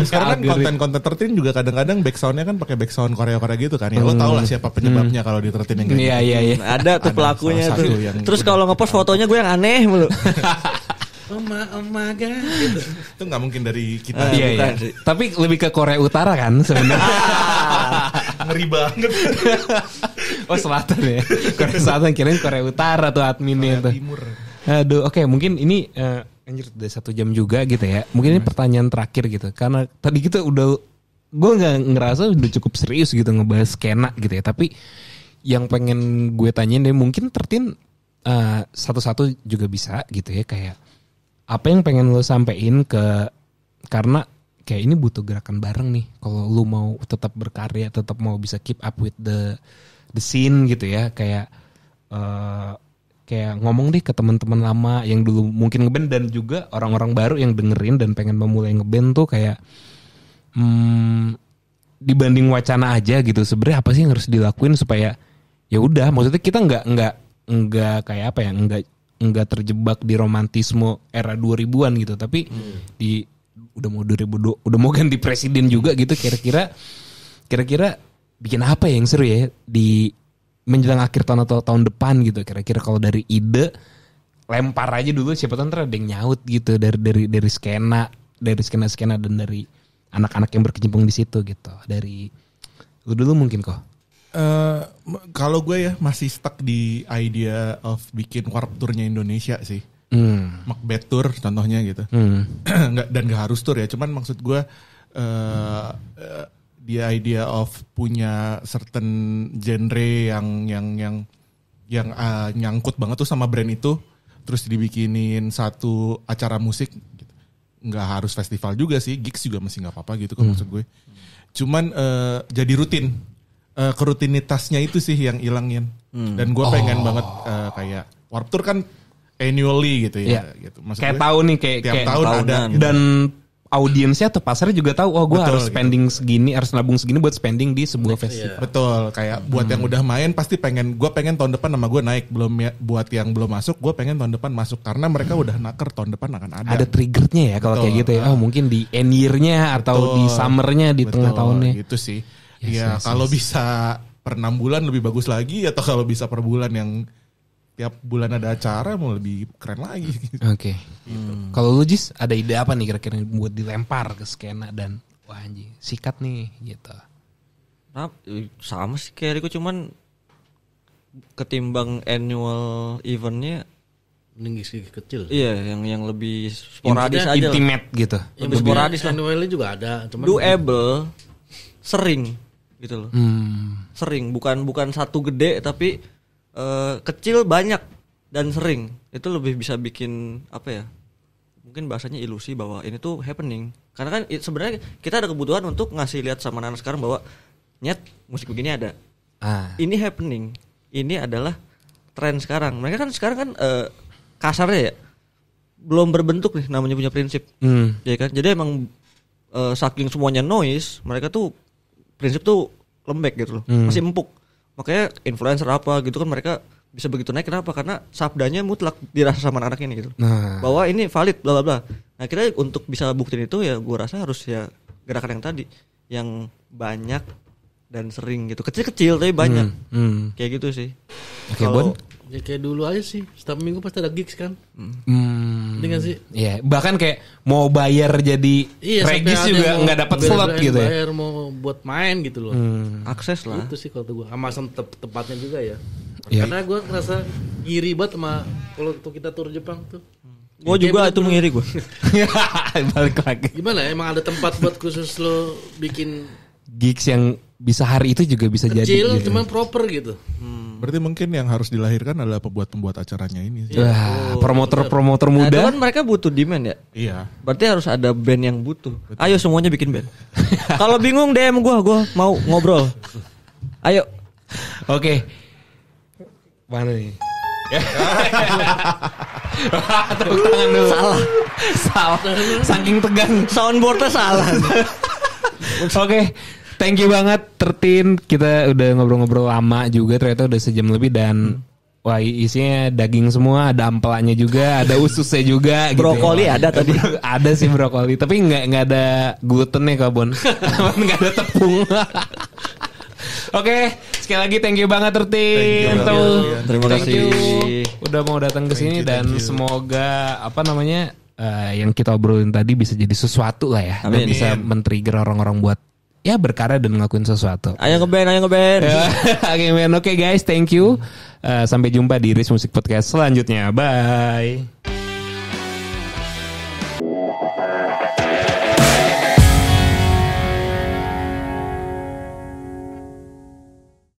Sekarang kan konten-konten 13 juga kadang-kadang backsoundnya kan pakai backsound Korea-Korea gitu kan. Ya lo tau lah siapa penyebabnya kalau di 13 yang kayak gitu. Iya. Ada tuh pelakunya tuh. Terus kalau ngepost fotonya gue yang aneh mulu. Omaga gitu. Itu nggak mungkin dari kita. Iya. Tapi lebih ke Korea Utara kan sebenarnya. Ngeri banget. Oh selatan ya. Korea Selatan kirain Korea Utara tuh adminnya tuh. Timur. Aduh, oke, mungkin ini anjir udah 1 jam juga gitu ya. Mungkin ini pertanyaan terakhir gitu. Karena tadi kita gue nggak ngerasa udah cukup serius gitu ngebahas skena gitu ya. Tapi yang pengen gue tanyain deh, mungkin 13 satu-satu juga bisa gitu ya, kayak apa yang pengen lo sampein karena kayak ini butuh gerakan bareng nih kalau lo mau tetap berkarya, tetap mau bisa keep up with the scene gitu ya, kayak ngomong deh ke teman-teman lama yang dulu mungkin ngeband dan juga orang-orang baru yang dengerin dan pengen memulai ngeband tuh kayak dibanding wacana aja gitu, sebenarnya apa sih yang harus dilakuin supaya ya udah, maksudnya kita nggak kayak apa ya, nggak terjebak di romantisme era 2000-an gitu, tapi udah mau ganti presiden juga gitu, kira-kira bikin apa ya yang seru ya di menjelang akhir tahun atau tahun depan gitu, kira-kira kalau dari ide lempar aja dulu, siapa tahu ntar ada yang nyaut gitu dari skena dan dari anak-anak yang berkecimpung di situ gitu. Dari lu dulu mungkin kok. Kalau gue ya masih stuck di idea of bikin warp tournya Indonesia sih. Macbeth Tour contohnya gitu. Dan gak harus tour ya, cuman maksud gue the idea of punya certain genre yang nyangkut banget tuh sama brand itu, terus dibikinin satu acara musik gitu. Nggak harus festival juga sih, gigs juga masih nggak apa-apa gitu kan maksud gue. Cuman jadi rutin, kerutinitasnya itu sih yang hilangin. Dan gue pengen banget kayak Warped Tour kan annually gitu ya. Gitu. Maksud kayak gue, tahu nih kayak tahun ada. Dan audiensnya atau pasarnya juga tahu, gue harus spending segini, harus nabung segini buat spending di sebuah festival. Betul, kayak buat yang udah main pasti gue pengen tahun depan nama gue naik, belum ya, buat yang belum masuk gue pengen tahun depan masuk karena mereka udah naker tahun depan akan ada. Ada triggernya ya kalau kayak gitu ya. Oh mungkin di end year-nya atau di summer-nya di tengah tahunnya. Gitu sih. Ya kalau bisa per 6 bulan lebih bagus lagi, atau kalau bisa per bulan yang tiap bulan ada acara mau lebih keren lagi. Oke. Kalau lu Jis, ada ide apa nih kira-kira buat dilempar ke skena dan wah anjing, sikat nih gitu. Nah, sama sih kayak Riko, cuman ketimbang annual eventnya mending gig kecil. iya yang lebih sporadis aja lah. Intimate gitu. Lebih sporadis lah. Annualnya juga ada, cuman Doable, sering gitu loh. Sering, bukan satu gede tapi kecil banyak dan sering. Itu lebih bisa bikin apa ya? Mungkin bahasanya ilusi bahwa ini tuh happening. Karena kan sebenarnya kita ada kebutuhan untuk ngasih lihat sama anak sekarang bahwa nyet musik begini ada. Ini happening. Ini adalah tren sekarang. Mereka kan sekarang kan kasarnya ya belum berbentuk nih, namanya punya prinsip. Ya kan? Jadi emang saking semuanya noise, mereka tuh prinsip tuh lembek gitu loh. Masih empuk. Makanya influencer apa gitu kan mereka bisa begitu naik, kenapa? Karena sabdanya mutlak dirasa sama anak ini gitu. Bahwa ini valid bla bla bla. Nah, kita untuk bisa buktiin itu ya gua rasa harus ya gerakan yang tadi, yang banyak dan sering gitu. Kecil-kecil tapi banyak. Kayak gitu sih. Oke, Bon. Ya kayak dulu aja sih, setiap minggu pasti ada gigs kan. Ini kan sih. Iya, bahkan kayak mau bayar jadi regis juga nggak dapat slot gitu ya. Bayar mau buat main gitu loh. Akses lah. Itu sih kalau gue. Sama tempatnya juga ya. Iya. Karena gue ngerasa iri banget sama kalau tuh kita tur Jepang tuh. Gue juga itu mengiri gue. Balik lagi. Gimana? Emang ada tempat buat khusus lo bikin Gigs yang bisa hari itu juga bisa kecil, jadi. Gitu. cuman proper gitu. Berarti mungkin yang harus dilahirkan adalah pembuat acaranya ini. Wah, promotor-promotor Nah, itu muda. kan mereka butuh demand ya. Iya. Berarti harus ada band yang butuh. Ayo semuanya bikin band. Kalau bingung DM gua mau ngobrol. Ayo. Oke. Mana nih? Tepuk tangan dulu. Salah. Saking tegang. Soundboardnya salah. Oke. Thank you banget Tertin. Kita udah ngobrol-ngobrol lama juga, ternyata udah sejam lebih dan wah isinya daging semua, ada ampelanya juga, ada ususnya juga. Brokoli gitu ya. ada tadi. Ada sih brokoli, tapi nggak ada glutennya Kabon. Nggak ada tepung. Oke, sekali lagi thank you banget Tertin. Terima Thank kasih. you udah mau datang ke sini dan semoga yang kita obrolin tadi bisa jadi sesuatu lah ya. Dan Amin. bisa men-trigger orang-orang buat ya berkarya dan ngelakuin sesuatu. Ayo ngeband. Oke guys, thank you. Sampai jumpa di Riz Musik Podcast selanjutnya. Bye.